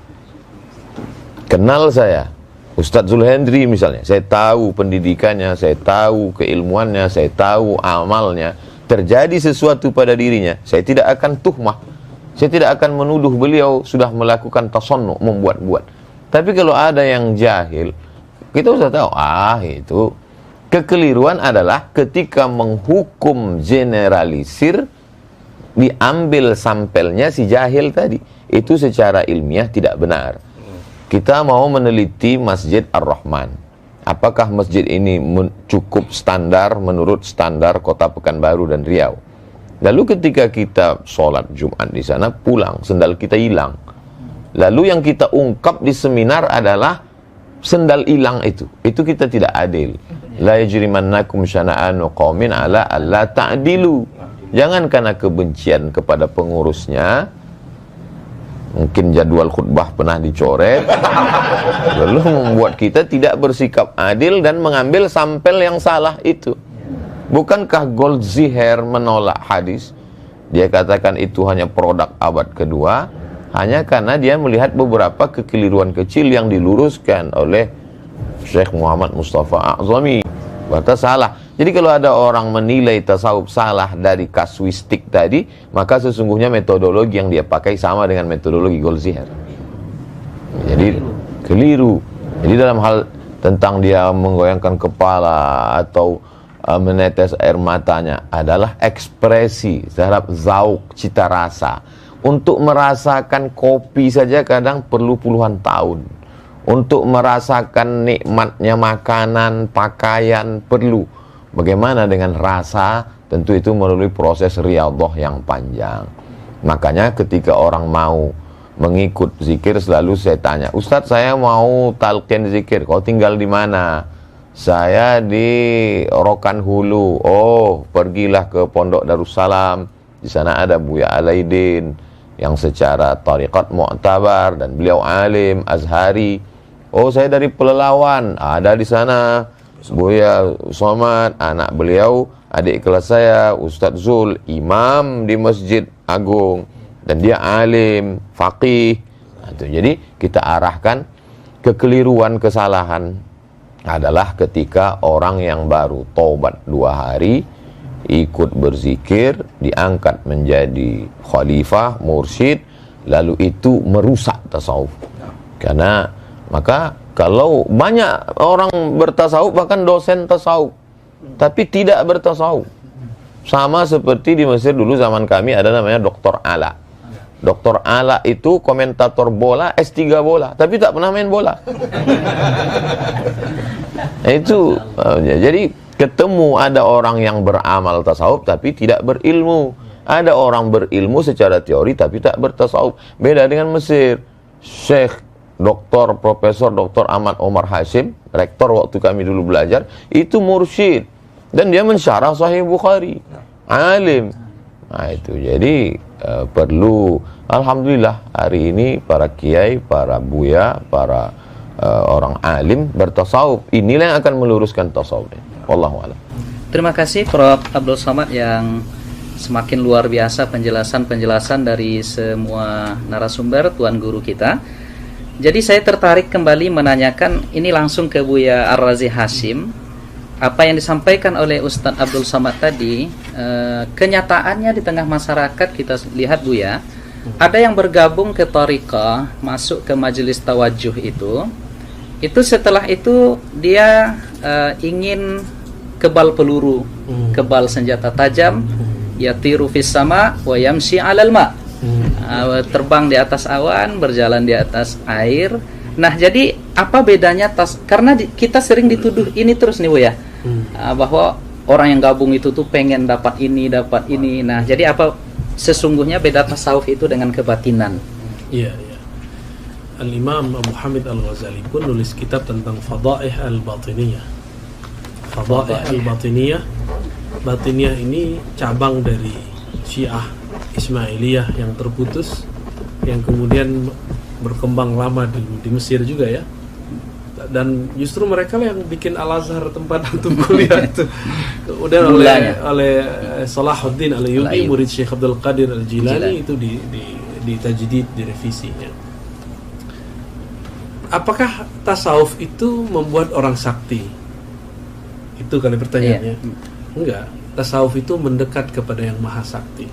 kenal saya Ustadz Zulhendri misalnya, saya tahu pendidikannya, saya tahu keilmuannya, saya tahu amalnya, terjadi sesuatu pada dirinya, saya tidak akan tuhmah, saya tidak akan menuduh beliau sudah melakukan tasannu, membuat-buat. Tapi kalau ada yang jahil, kita sudah tahu, itu Kekeliruan adalah ketika menghukum generalisir, diambil sampelnya si jahil tadi. Itu secara ilmiah tidak benar. Kita mau meneliti Masjid Ar-Rahman. Apakah masjid ini cukup standar menurut standar Kota Pekanbaru dan Riau? Lalu ketika kita sholat Jumat di sana, pulang, sendal kita hilang. Lalu yang kita ungkap di seminar adalah sendal hilang itu kita tidak adil. La yajrimannakum syana'anu qaumin ala alla ta'dilu. Jangan karena kebencian kepada pengurusnya, mungkin jadwal khutbah pernah dicoret, lalu membuat kita tidak bersikap adil dan mengambil sampel yang salah itu. Bukankah Goldziher menolak hadis? Dia katakan itu hanya produk abad kedua, hanya karena dia melihat beberapa kekeliruan kecil yang diluruskan oleh Syekh Muhammad Mustafa A'zami. Batas salah. Jadi kalau ada orang menilai tasawuf salah dari kasuistik tadi, maka sesungguhnya metodologi yang dia pakai sama dengan metodologi Goldziher. Jadi keliru. Jadi dalam hal tentang dia menggoyangkan kepala atau menetes air matanya adalah ekspresi terhadap zauk, cita rasa. Untuk merasakan kopi saja kadang perlu puluhan tahun. Untuk merasakan nikmatnya makanan, pakaian perlu. Bagaimana dengan rasa? Tentu itu melalui proses riyadhah yang panjang. Makanya ketika orang mau mengikut zikir, selalu saya tanya, Ustadz saya mau talqin zikir, kau tinggal di mana? Saya di Rokan Hulu. Oh, pergilah ke Pondok Darussalam. Di sana ada Buya Alaidin yang secara tariqat mu'tabar dan beliau alim Azhari. Oh, saya dari Pelelawan, ada di sana Buya Somad, anak beliau, adik kelas saya Ustadz Zul, imam di Masjid Agung, dan dia alim, faqih. Jadi kita arahkan kekeliruan, kesalahan adalah ketika orang yang baru taubat 2 hari ikut berzikir, diangkat menjadi khalifah, mursyid, lalu itu merusak tasawuf. Karena maka kalau banyak orang bertasawuf, bahkan dosen tasawuf, tapi tidak bertasawuf. Sama seperti di Mesir dulu zaman kami ada namanya Dr. Ala. Dr. Ala itu komentator bola, S3 bola, tapi tak pernah main bola. Itu jadi ketemu ada orang yang beramal tasawuf tapi tidak berilmu. Ada orang berilmu secara teori tapi tak bertasawuf. Beda dengan Mesir. Syekh Doktor Profesor Dr. Ahmad Omar Hashim, rektor waktu kami dulu belajar, itu mursyid dan dia mensyarah Sahih Bukhari, alim. Nah itu jadi perlu, alhamdulillah hari ini para kiai, para buya, para orang alim bertasawuf. Inilah yang akan meluruskan tasawuf. Wallahu a'lam.
Terima kasih Prof. Abdul Somad yang semakin luar biasa penjelasan-penjelasan dari semua narasumber Tuan Guru kita. Jadi saya tertarik kembali menanyakan ini langsung ke Buya Ar-Razi Hashim. Apa yang disampaikan oleh Ustadz Abdul Somad tadi, kenyataannya di tengah masyarakat kita lihat Buya, ada yang bergabung ke thariqah, masuk ke majelis tawajuh itu setelah itu dia ingin kebal peluru, kebal senjata tajam, yatiru fis sama wa yamshi 'alal ma. Terbang di atas awan, berjalan di atas air. Nah, jadi apa bedanya karena kita sering dituduh ini terus nih Bu ya, bahwa orang yang gabung itu tuh pengen dapat ini. Nah, jadi apa sesungguhnya beda tasawuf itu dengan kebatinan?
Iya. Al-Imam Abu Hamid Al-Ghazali pun nulis kitab tentang Fadaih Al-Batiniyah. Fadaih Al-Batiniyah. Batiniyah ini cabang dari Syiah Ismailiyah yang terputus, yang kemudian berkembang lama di Mesir juga ya. Dan justru mereka lah yang bikin Al-Azhar tempat antum kuliah itu. Kemudian oleh Salahuddin Al-Ayyubi, murid Syekh Abdul Qadir Al-Jilani, itu di tajdid, direvisinya. Apakah tasawuf itu membuat orang sakti? Itu kali pertanyaannya. Enggak, tasawuf itu mendekat kepada yang maha sakti.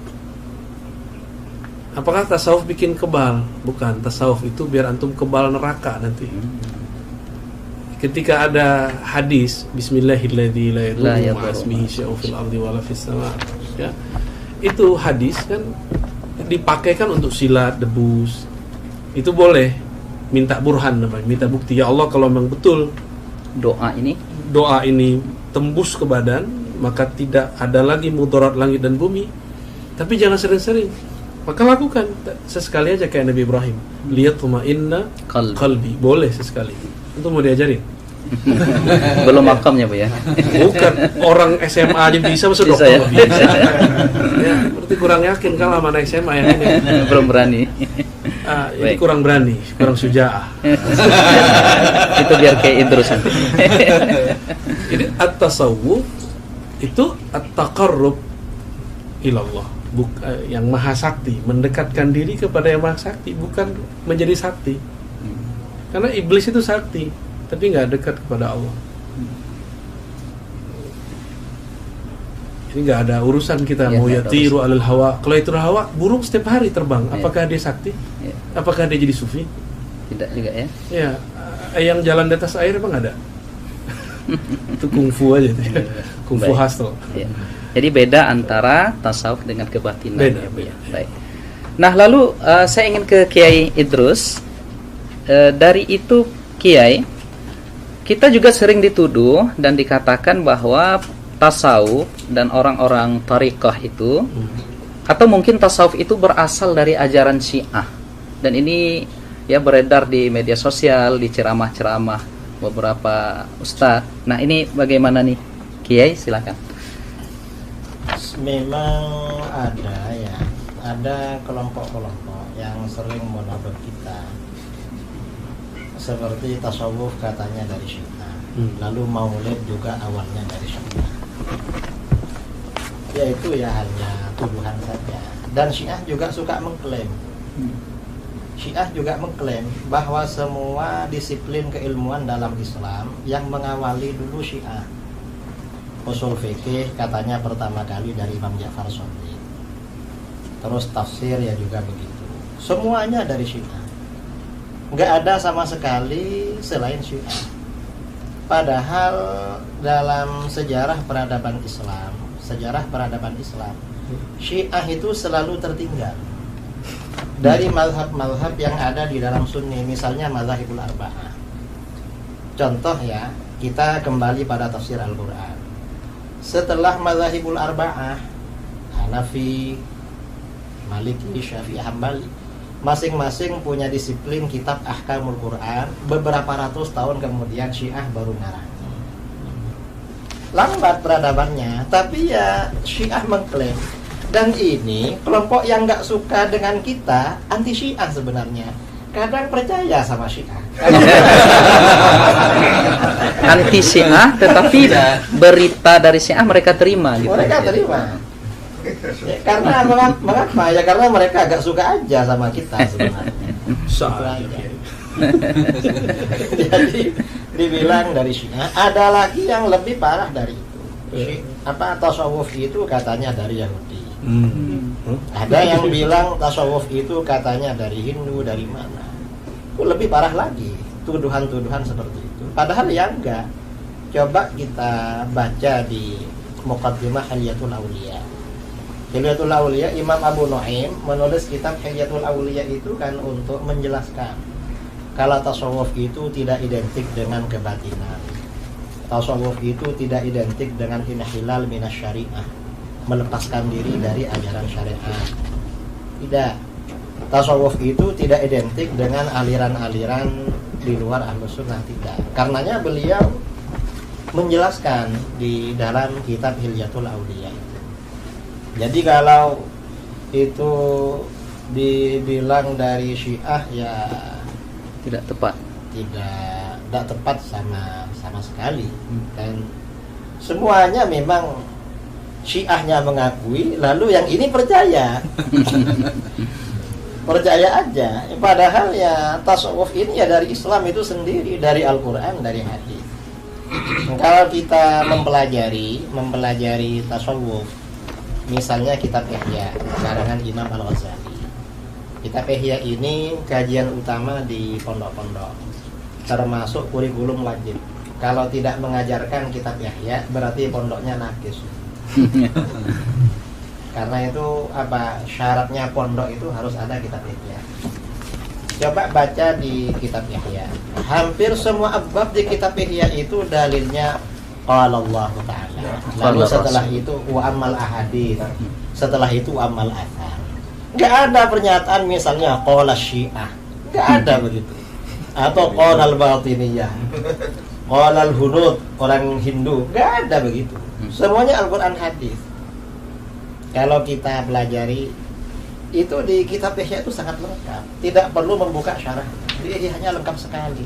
Apakah tasawuf bikin kebal? Bukan, tasawuf itu biar antum kebal neraka nanti. ketika ada hadis Bismillahilladzi la
La
yadurru
yadurru
ma'asmihi syai'un fil ardi wala fis sama, ya. Itu hadis kan dipakai kan untuk silat, debus. Itu boleh minta burhan namanya, minta bukti. Ya Allah, kalau memang betul
Doa ini
tembus ke badan, maka tidak ada lagi mudarat langit dan bumi. Tapi jangan sering-sering. Maka lakukan sesekali aja kayak Nabi Ibrahim. Liyatma'inna qalbi. Boleh sesekali. Itu mau diajarin.
belum makamnya, Bu ya.
Bukan orang SMA aja bisa, masa
Bisa
dokter
ya?
nggak bisa. Ya, berarti kurang yakin kan sama anak SMA yang ini.
Belum berani.
Ini
Baik.
kurang berani, kurang sujaah.
Itu biar kayak Idrus nanti.
Jadi at-tasawuf itu at-taqarrub ilallah, yang maha sakti, mendekatkan diri kepada yang maha sakti, bukan menjadi sakti. Karena iblis itu sakti, tapi nggak dekat kepada Allah. Ini nggak ada urusan kita
Ya,
mau
nggak ada
yatiru alal hawa. Kalau itu hawa, burung setiap hari terbang.
Ya.
Apakah dia sakti?
Ya.
Apakah dia jadi sufi?
Tidak juga ya.
Ya, yang jalan di atas air emang ada. Itu kungfu aja, kungfu
Baik.
hustle.
Ya. Jadi beda antara tasawuf dengan kebatinan.
Beda,
ya, Bu ya.
beda.
Baik. Nah, lalu saya ingin ke Kiai Idrus. Dari itu Kiai, kita juga sering dituduh dan dikatakan bahwa tasawuf dan orang-orang tariqah itu, atau mungkin tasawuf itu berasal dari ajaran Syiah. Dan ini ya beredar di media sosial, di ceramah-ceramah beberapa ustadz. Nah, ini bagaimana nih Kiai, silakan.
Memang ada kelompok-kelompok yang sering menabrak kita, seperti tasawuf katanya dari Syiah, lalu maulid juga awalnya dari Syiah. Yaitu ya hanya tuduhan saja. Dan Syiah juga suka mengklaim, bahwa semua disiplin keilmuan dalam Islam yang mengawali dulu Syiah. Usul fikih katanya pertama kali dari Imam Ja'far Shadiq. Terus tafsir ya juga begitu. Semuanya dari Syiah. Nggak ada sama sekali selain Syiah. Padahal dalam sejarah peradaban Islam, Syiah itu selalu tertinggal dari mazhab-mazhab yang ada di dalam Sunni, misalnya mazhabul arba'ah. Contoh ya, kita kembali pada tafsir Al-Quran. Setelah mazhabul arba'ah, Hanafi, Maliki, Syafi'i, Hambali, masing-masing punya disiplin kitab Ahkamul Quran. Beberapa ratus tahun kemudian Syiah baru ngarang. Lambat peradabannya, tapi ya Syiah mengklaim. Dan ini kelompok yang nggak suka dengan kita, anti Syiah sebenarnya. Kadang percaya sama Syiah.
Anti Syiah, tetapi berita dari Syiah mereka terima gitu.
Mereka terima. Ya, karena mengapa? Ya karena mereka agak suka aja sama kita sebenarnya.
Salah.
Itu aja. Jadi dibilang dari Syiah. Ada lagi yang lebih parah dari itu. Tasawuf itu katanya dari Yahudi. Ada yang bilang tasawuf itu katanya dari Hindu, dari mana. Itu lebih parah lagi, tuduhan-tuduhan seperti itu. Padahal ya enggak. Coba kita baca di Muqaddimah Hilyatul Auliya. Hilyatul Auliya, Imam Abu Nu'aim menulis kitab Hilyatul Auliya itu kan untuk menjelaskan kalau tasawuf itu tidak identik dengan kebatinan. Tasawuf itu tidak identik dengan inhilal minas syariah, melepaskan diri dari ajaran syariat. Tidak. Tasawuf itu tidak identik dengan aliran-aliran di luar Ahlus Sunnah, tidak. Karenanya beliau menjelaskan di dalam kitab Hilyatul Auliya itu. Jadi kalau itu dibilang dari Syiah ya
Tidak tepat.
tidak tepat sama sekali. Dan semuanya memang Syiahnya mengakui, lalu yang ini percaya. Percaya aja. Padahal ya tasawuf ini ya dari Islam itu sendiri, dari Al-Quran, dari hadis. Kalau kita mempelajari tasawuf, misalnya kitab Ihya karangan Imam Al-Ghazali. Kitab Ihya ini kajian utama di pondok-pondok. termasuk kurikulum wajib. Kalau tidak mengajarkan kitab Yahya berarti pondoknya nakis. Karena itu syaratnya pondok itu harus ada kitab Yahya. Coba baca di kitab Yahya. Hampir semua abwab di kitab Yahya itu dalilnya qala Allah Ta'ala. Lalu setelah itu wa amal ahadits. Setelah itu wa amal athar. Enggak ada pernyataan misalnya qala Syiah. Enggak ada begitu. Atau qala al-Batiniyah. Qala al-Hunud, orang Hindu. Enggak ada begitu. Semuanya Al-Qur'an hadis. Kalau kita pelajari itu di kitab Yahya itu sangat lengkap, tidak perlu membuka syarah. Di Yahyanya lengkap sekali.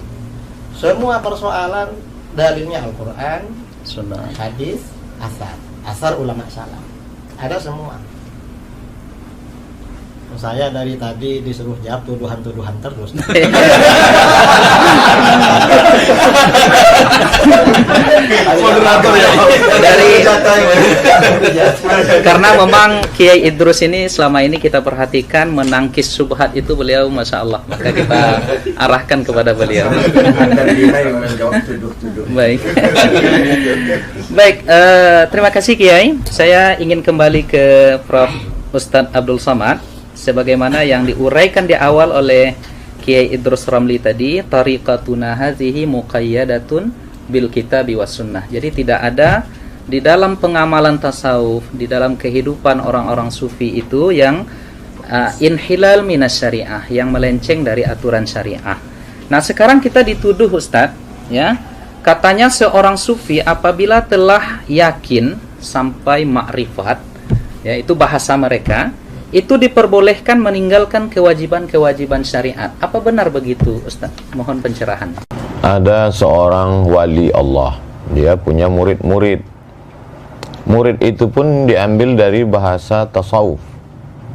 Semua persoalan dalilnya Al-Quran,
Sunnah,
hadis, asar ulama salaf. Ada semua. Saya dari tadi disuruh jawab tuduhan-tuduhan terus.
Moderator ya.
Karena memang Kiai Idrus ini selama ini kita perhatikan menangkis subhat itu beliau, masya Allah, maka kita arahkan kepada beliau. Baik. Baik, terima kasih Kiai. Saya ingin kembali ke Prof. Ustadz Abdul Somad. Sebagaimana yang diuraikan di awal oleh Kiai Idrus Ramli tadi, tariqatuna hazihi muqayyadatun bil kitabi was sunnah. Jadi tidak ada di dalam pengamalan tasawuf, di dalam kehidupan orang-orang sufi itu yang inhilal minas syariah, yang melenceng dari aturan syariah. Nah, sekarang kita dituduh Ustadz, ya, katanya seorang sufi apabila telah yakin sampai makrifat, ya, itu bahasa mereka, itu diperbolehkan meninggalkan kewajiban-kewajiban syariat. Apa benar begitu, Ustaz? Mohon pencerahan.
Ada seorang wali Allah, dia punya murid-murid. Murid itu pun diambil dari bahasa tasawuf.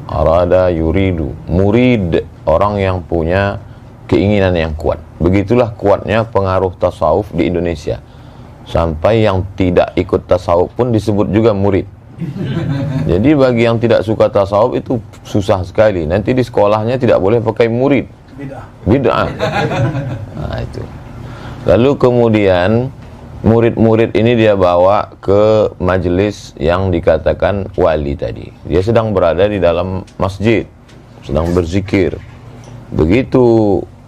Arada yuridu, murid, orang yang punya keinginan yang kuat. Begitulah kuatnya pengaruh tasawuf di Indonesia. Sampai yang tidak ikut tasawuf pun disebut juga murid. Jadi bagi yang tidak suka tasawuf itu susah sekali. Nanti di sekolahnya tidak boleh pakai murid. Bid'ah. Nah, itu. Lalu kemudian murid-murid ini dia bawa ke majelis yang dikatakan wali tadi. Dia sedang berada di dalam masjid, sedang berzikir. Begitu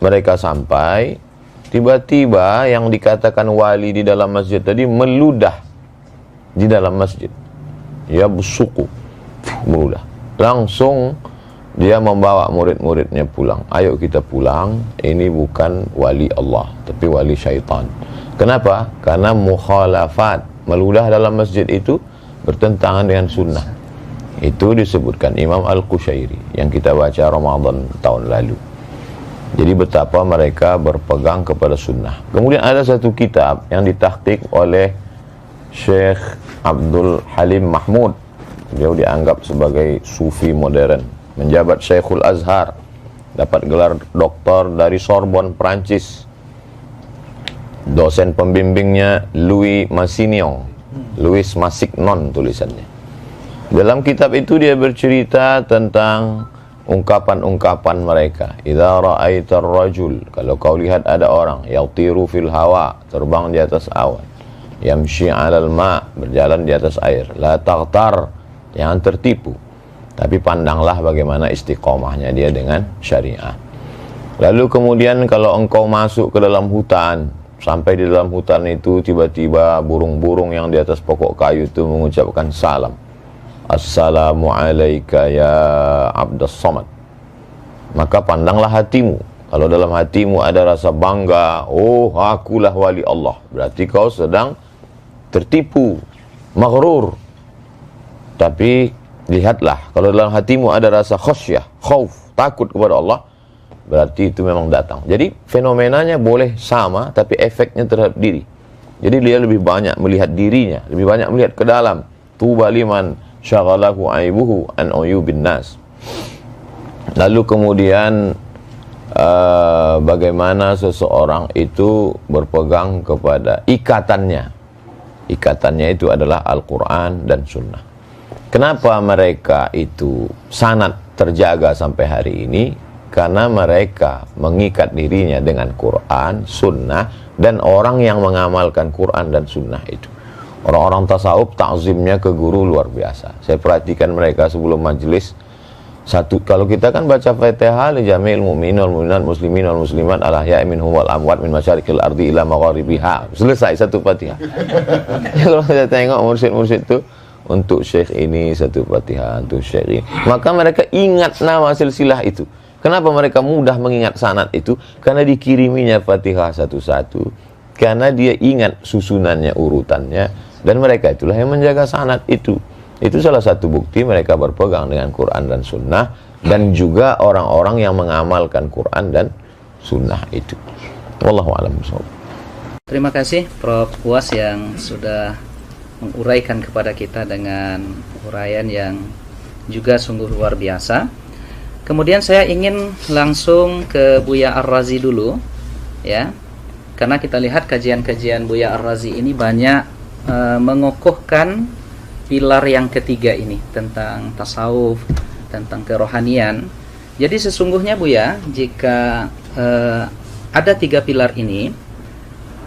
mereka sampai, tiba-tiba yang dikatakan wali di dalam masjid tadi meludah di dalam masjid. Ya bersuku, meludah. Langsung dia membawa murid-muridnya pulang. Ayo kita pulang, ini bukan wali Allah, tapi wali syaitan. Kenapa? Karena mukhalafat, meludah dalam masjid itu bertentangan dengan sunnah. Itu disebutkan Imam Al-Qushairi yang kita baca Ramadan tahun lalu. Jadi betapa mereka berpegang kepada sunnah. Kemudian ada satu kitab yang ditahqiq oleh Syekh Abdul Halim Mahmud. Beliau dianggap sebagai sufi modern, menjabat Syekhul Azhar, dapat gelar doktor dari Sorbonne, Prancis. Dosen pembimbingnya Louis Massignon, Louis Massignon tulisannya. Dalam kitab itu dia bercerita tentang ungkapan-ungkapan mereka. Idza ra'aitar rajul, kalau kau lihat ada orang yatiru fil hawa, terbang di atas awan, yamshi 'alal ma', berjalan di atas air, la taghtar, jangan tertipu, tapi pandanglah bagaimana istiqomahnya dia dengan syariah. Lalu kemudian kalau engkau masuk ke dalam hutan, sampai di dalam hutan itu tiba-tiba burung-burung yang di atas pokok kayu itu mengucapkan salam, assalamu alayka ya Abdus Somad, maka pandanglah hatimu. Kalau dalam hatimu ada rasa bangga, oh akulah wali Allah, berarti kau sedang tertipu, maghrur. Tapi lihatlah, kalau dalam hatimu ada rasa khasyah, khauf, takut kepada Allah, berarti itu memang datang. Jadi fenomenanya boleh sama, tapi efeknya terhadap diri. Jadi dia lebih banyak melihat dirinya, lebih banyak melihat ke dalam. Tuba liman syaghalahu aibuhu an uyubin nas. Lalu kemudian bagaimana seseorang itu berpegang kepada ikatannya. Ikatannya itu adalah Al-Quran dan Sunnah. Kenapa mereka itu sanad terjaga sampai hari ini? karena mereka mengikat dirinya dengan Quran, Sunnah, dan orang yang mengamalkan Quran dan Sunnah itu. Orang-orang tasawuf takzimnya ke guru luar biasa. Saya perhatikan mereka sebelum majelis. Satu, kalau kita kan baca Fatihah li jami'il mu'minin wal mu'minat muslimin wal muslimat al ahya'i minhum wal amwat min masyariqil ardi ila magharibiha. Selesai satu Fatihah. Kalau kita tengok mursyid-mursyid itu, untuk syekh ini satu Fatihah, untuk syekh ini. Maka mereka ingat nama silsilah itu. Kenapa mereka mudah mengingat sanad itu? Karena dikiriminya Fatihah satu-satu. Karena dia ingat susunannya, urutannya. Dan mereka itulah yang menjaga sanad itu. Itu salah satu bukti mereka berpegang dengan Quran dan Sunnah. Dan juga orang-orang yang mengamalkan Quran dan Sunnah itu. Wallahu a'lam bishawab.
Terima kasih Prof. Uwas yang sudah menguraikan kepada kita dengan uraian yang juga sungguh luar biasa. Kemudian saya ingin langsung ke Buya Ar-Razi dulu, ya, karena kita lihat kajian-kajian Buya Ar-Razi ini banyak mengokohkan pilar yang ketiga ini tentang tasawuf, tentang kerohanian. Jadi sesungguhnya Buya, jika ada 3 pilar ini,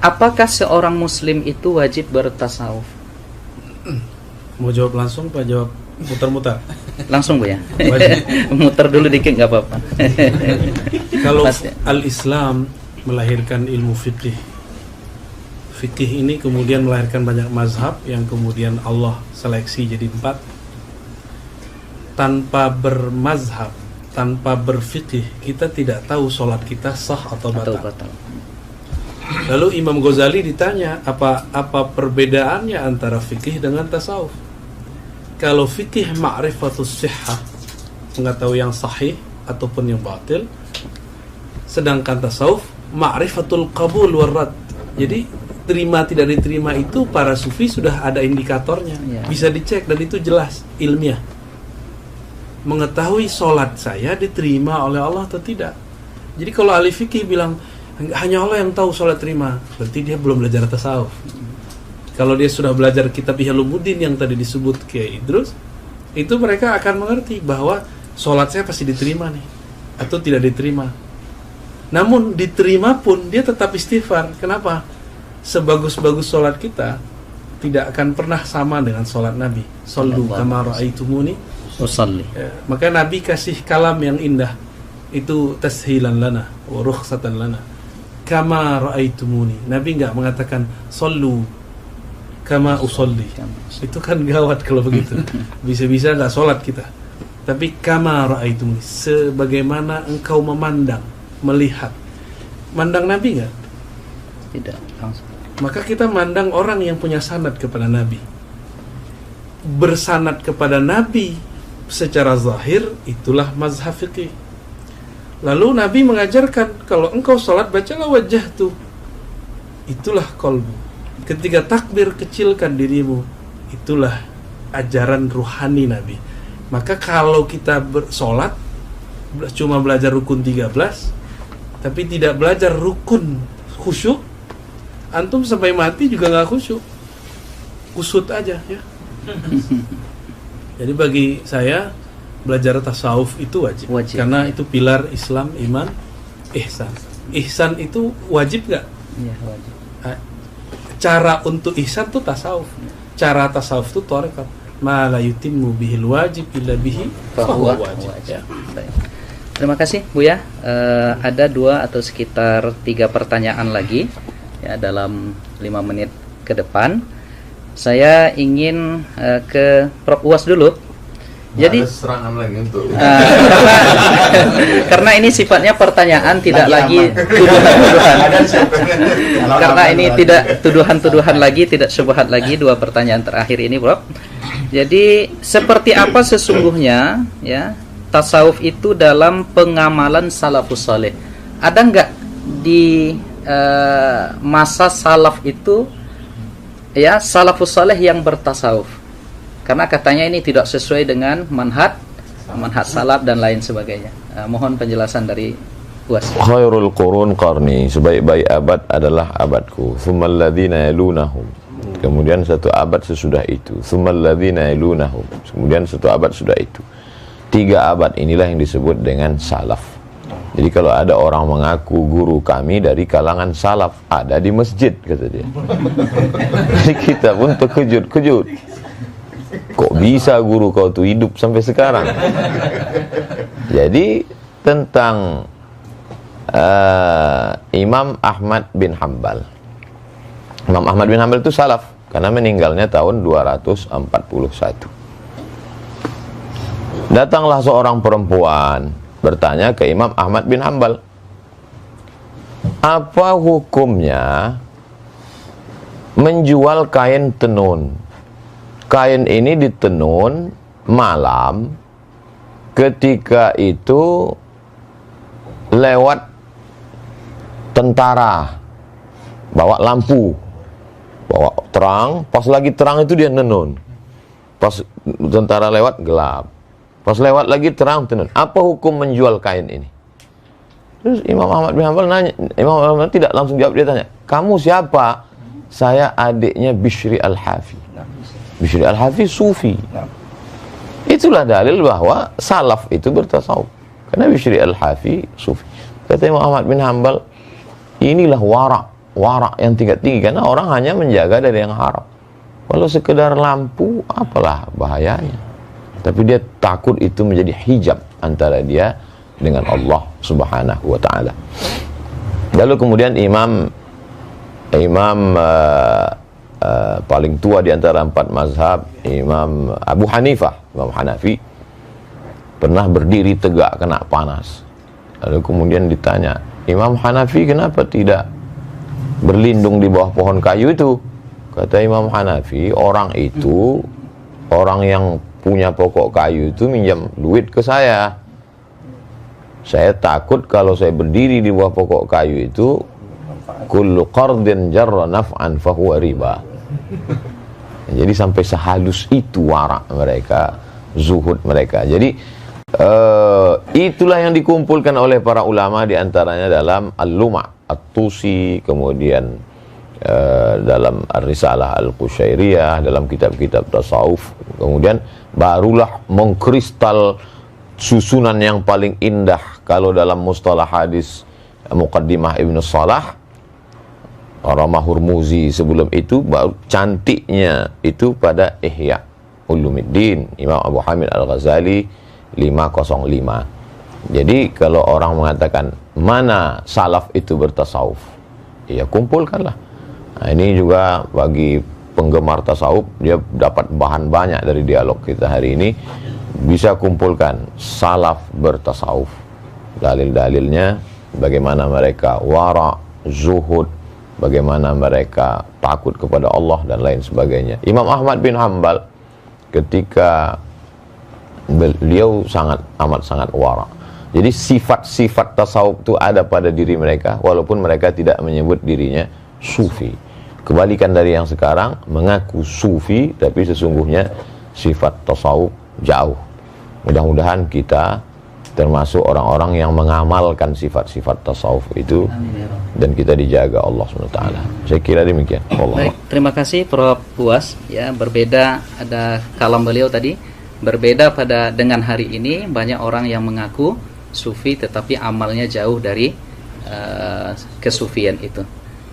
apakah seorang Muslim itu wajib bertasawuf?
Mau jawab langsung, Pak? Jawab muter-muter.
Langsung Buya.
Wajib.
Muter dulu dikit nggak apa-apa.
Kalau
Mas, ya.
al-Islam melahirkan ilmu fikih. Fikih ini kemudian melahirkan banyak mazhab yang kemudian Allah seleksi jadi 4. Tanpa bermazhab, tanpa berfikih, kita tidak tahu sholat kita sah atau batal. Lalu Imam Ghazali ditanya, apa perbedaannya antara fikih dengan tasawuf? Kalau fikih ma'rifatus sihhah, mengetahui yang sahih ataupun yang batil, sedangkan tasawuf ma'rifatul qabul warrad. Jadi terima tidak diterima itu para sufi sudah ada indikatornya,
ya.
Bisa dicek dan itu jelas ilmiah. Mengetahui sholat saya diterima oleh Allah atau tidak. Jadi kalau ahli fikih bilang hanya Allah yang tahu sholat terima, berarti dia belum belajar tasawuf. Kalau dia sudah belajar kitab Ihya Ulumuddin yang tadi disebut Kiai Idrus, itu mereka akan mengerti bahwa sholat saya pasti diterima nih, atau tidak diterima. Namun diterima pun dia tetap istighfar. Kenapa? Sebagus-bagus sholat kita tidak akan pernah sama dengan sholat Nabi. Sallu kama ra'aitumuni
usalli.
Maka Nabi kasih kalam yang indah. Itu tashilan lana wa rukhsatan lana. Kama ra'aitumuni. Nabi enggak mengatakan sallu kama usalli. Itu kan gawat kalau begitu. Bisa-bisa enggak sholat kita. Tapi kama ra'aitumuni, sebagaimana engkau memandang, melihat. Mandang Nabi enggak?
Tidak langsung.
Maka kita mandang orang yang punya sanad kepada Nabi. Bersanad kepada Nabi secara zahir, itulah mazhab fikih. Lalu Nabi mengajarkan, kalau engkau sholat bacalah wajah tuh. Itulah qalbu. Ketika takbir kecilkan dirimu. Itulah ajaran ruhani Nabi. Maka kalau kita bersolat cuma belajar rukun 13, tapi tidak belajar rukun khusyuk, antum sampai mati juga nggak khusyuk, kusut aja ya. Jadi bagi saya belajar tasawuf itu wajib. Karena itu pilar Islam, iman, ihsan. Ihsan itu wajib nggak?
Iya, wajib.
Cara untuk ihsan itu tasawuf. Cara tasawuf itu tarekat. Ma la yutimmu bihil wajib illa bihi fahuwa wajib. Ya.
Terima kasih Buya. Ada 2 atau sekitar 3 pertanyaan lagi ya dalam 5 menit ke depan. Saya ingin ke Prof. Uwas dulu. Jadi
serangan lagi untuk
karena ini sifatnya pertanyaan, tidak lagi tuduhan-tuduhan. Karena ini tidak tuduhan-tuduhan lagi, tidak syubhat lagi 2 pertanyaan terakhir ini, Prof. Jadi seperti apa sesungguhnya ya tasawuf itu dalam pengamalan salafus saleh? Ada nggak di masa salaf itu ya salafus saleh yang bertasawuf? Karena katanya ini tidak sesuai dengan manhaj salaf dan lain sebagainya. Mohon penjelasan dari Uwas.
Khairul qurun qarni, sebaik-baik abad adalah abadku. Tsummal ladzina yalunahum. Kemudian 1 abad sesudah itu. Tsummal ladzina yalunahum. Kemudian 1 abad sudah itu. 3 abad inilah yang disebut dengan salaf. Jadi kalau ada orang mengaku guru kami dari kalangan salaf, ada di masjid, kata dia. Jadi kita pun terkejut-kejut. Kok bisa guru kau tuh hidup sampai sekarang? Jadi tentang Imam Ahmad bin Hanbal. Imam Ahmad bin Hanbal itu salaf karena meninggalnya tahun 241. Datanglah seorang perempuan bertanya ke Imam Ahmad bin Hanbal, apa hukumnya menjual kain tenun? Kain ini ditenun malam, ketika itu lewat tentara, bawa lampu, bawa terang, pas lagi terang itu dia nenun, pas tentara lewat gelap, pas lewat lagi terang tenun. Apa hukum menjual kain ini? Terus Imam Ahmad bin Hanbal nanya, Imam Ahmad tidak langsung jawab, dia tanya, kamu siapa? Saya adiknya Bishri Al-Hafi. Bishri Al-Hafi sufi. Itulah dalil bahwa salaf itu bertasawuf, karena Bishri Al-Hafi sufi. Kata Imam Ahmad bin Hanbal, inilah warak yang tingkat tinggi, karena orang hanya menjaga dari yang haram. Kalau sekedar lampu, apalah bahayanya. Tapi dia takut itu menjadi hijab antara dia dengan Allah Subhanahu wa ta'ala. Lalu kemudian imam paling tua di antara 4 mazhab, Imam Abu Hanifah, Imam Hanafi, pernah berdiri tegak kena panas. Lalu kemudian ditanya, Imam Hanafi kenapa tidak berlindung di bawah pohon kayu itu? Kata Imam Hanafi, orang yang punya pokok kayu itu minjam duit ke saya. Saya takut kalau saya berdiri di bawah pokok kayu itu, kullu qardin jarra naf'an fahuwa riba. Jadi sampai sehalus itu warak mereka, zuhud mereka. Jadi itulah yang dikumpulkan oleh para ulama, diantaranya dalam Al-Luma' At-Tusi, kemudian dalam Ar-Risalah Al-Qushairiyah, dalam kitab-kitab tasawuf. Kemudian barulah mengkristal susunan yang paling indah kalau dalam mustalah hadis Muqaddimah Ibnu Salah, Ramah Hurmuzi sebelum itu, baru cantiknya itu pada Ihya Ulumuddin Imam Abu Hamid Al-Ghazali 505. Jadi kalau orang mengatakan mana salaf itu bertasawuf, ya kumpulkanlah. Nah, ini juga bagi penggemar tasawuf, dia dapat bahan banyak dari dialog kita hari ini. Bisa kumpulkan salaf bertasawuf, dalil-dalilnya, bagaimana mereka wara, zuhud, bagaimana mereka takut kepada Allah dan lain sebagainya. Imam Ahmad bin Hanbal ketika beliau amat sangat wara. Jadi sifat-sifat tasawuf itu ada pada diri mereka, walaupun mereka tidak menyebut dirinya sufi. Kebalikan dari yang sekarang, mengaku sufi tapi sesungguhnya sifat tasawuf jauh. Mudah-mudahan kita termasuk orang-orang yang mengamalkan sifat-sifat tasawuf itu. Amin, dan kita dijaga Allah SWT. Saya kira demikian.
Baik, terima kasih Prof. Buas. Ya, berbeda, ada kalam beliau tadi, berbeda pada dengan hari ini banyak orang yang mengaku sufi tetapi amalnya jauh dari kesufian itu.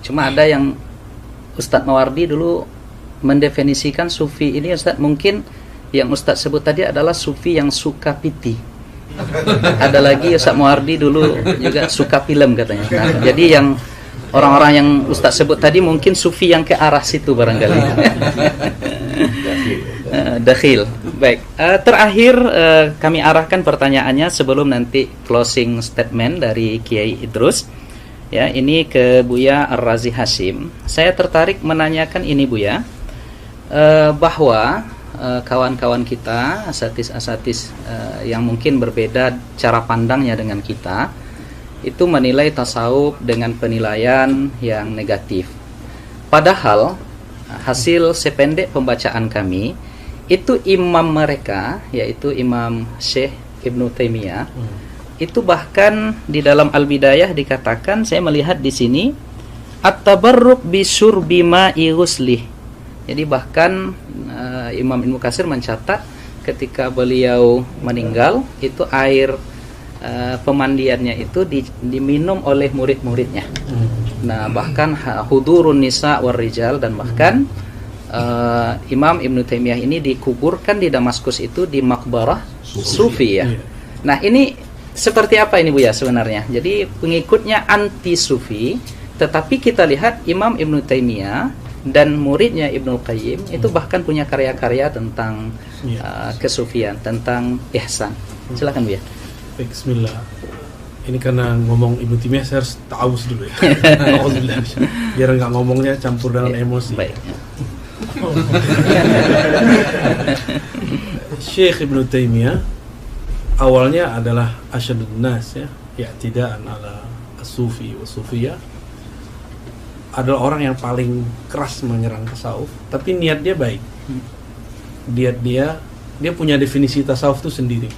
Cuma ada yang Ustadz Mawardi dulu mendefinisikan sufi ini, Ustadz, mungkin yang Ustadz sebut tadi adalah sufi yang suka piti. Ada lagi Ustadz Mawardi dulu juga suka film katanya. Nah, jadi yang orang-orang yang Ustadz sebut tadi mungkin sufi yang ke arah situ barangkali. Dakhil. Baik, terakhir kami arahkan pertanyaannya sebelum nanti closing statement dari Kiai Idrus. Ya, ini ke Buya Ar-Razi Hashim. Saya tertarik menanyakan ini Buya, bahwa kawan-kawan kita, asatis-asatis yang mungkin berbeda cara pandangnya dengan kita, itu menilai tasawuf dengan penilaian yang negatif. Padahal hasil sependek pembacaan kami, itu imam mereka, yaitu Imam Syekh Ibnu Taimiyah, itu bahkan di dalam Al-Bidayah dikatakan, saya melihat di sini, at-tabarruk bisyurbi ma'i ghuslih. Jadi bahkan Imam Ibnu Katsir mencatat ketika beliau meninggal, itu air pemandiannya itu diminum oleh murid-muridnya. Nah, bahkan hudurun nisa war rijal, dan bahkan Imam Ibnu Taimiyah ini dikuburkan di Damaskus itu di makbarah Sufi ya. Nah, ini seperti apa ini Buya sebenarnya? Jadi pengikutnya anti Sufi, tetapi kita lihat Imam Ibnu Taimiyah dan muridnya Ibnu Qayyim itu bahkan punya karya-karya tentang kesufian, tentang ihsan. Silakan Buya.
Baik, bismillah. Ini karena ngomong Ibnu Taimiyah saya harus ta'awuz dulu ya. Auzubillah. Biar nggak ngomongnya campur dengan emosi.
Baik.
Syekh Ibnu Taimiyah awalnya adalah asyadun nas ya, i'tidaan ala as-sufi wa sufiyah. Adalah orang yang paling keras menyerang tasawuf, tapi niat dia baik. Dia punya definisi tasawuf itu sendiri.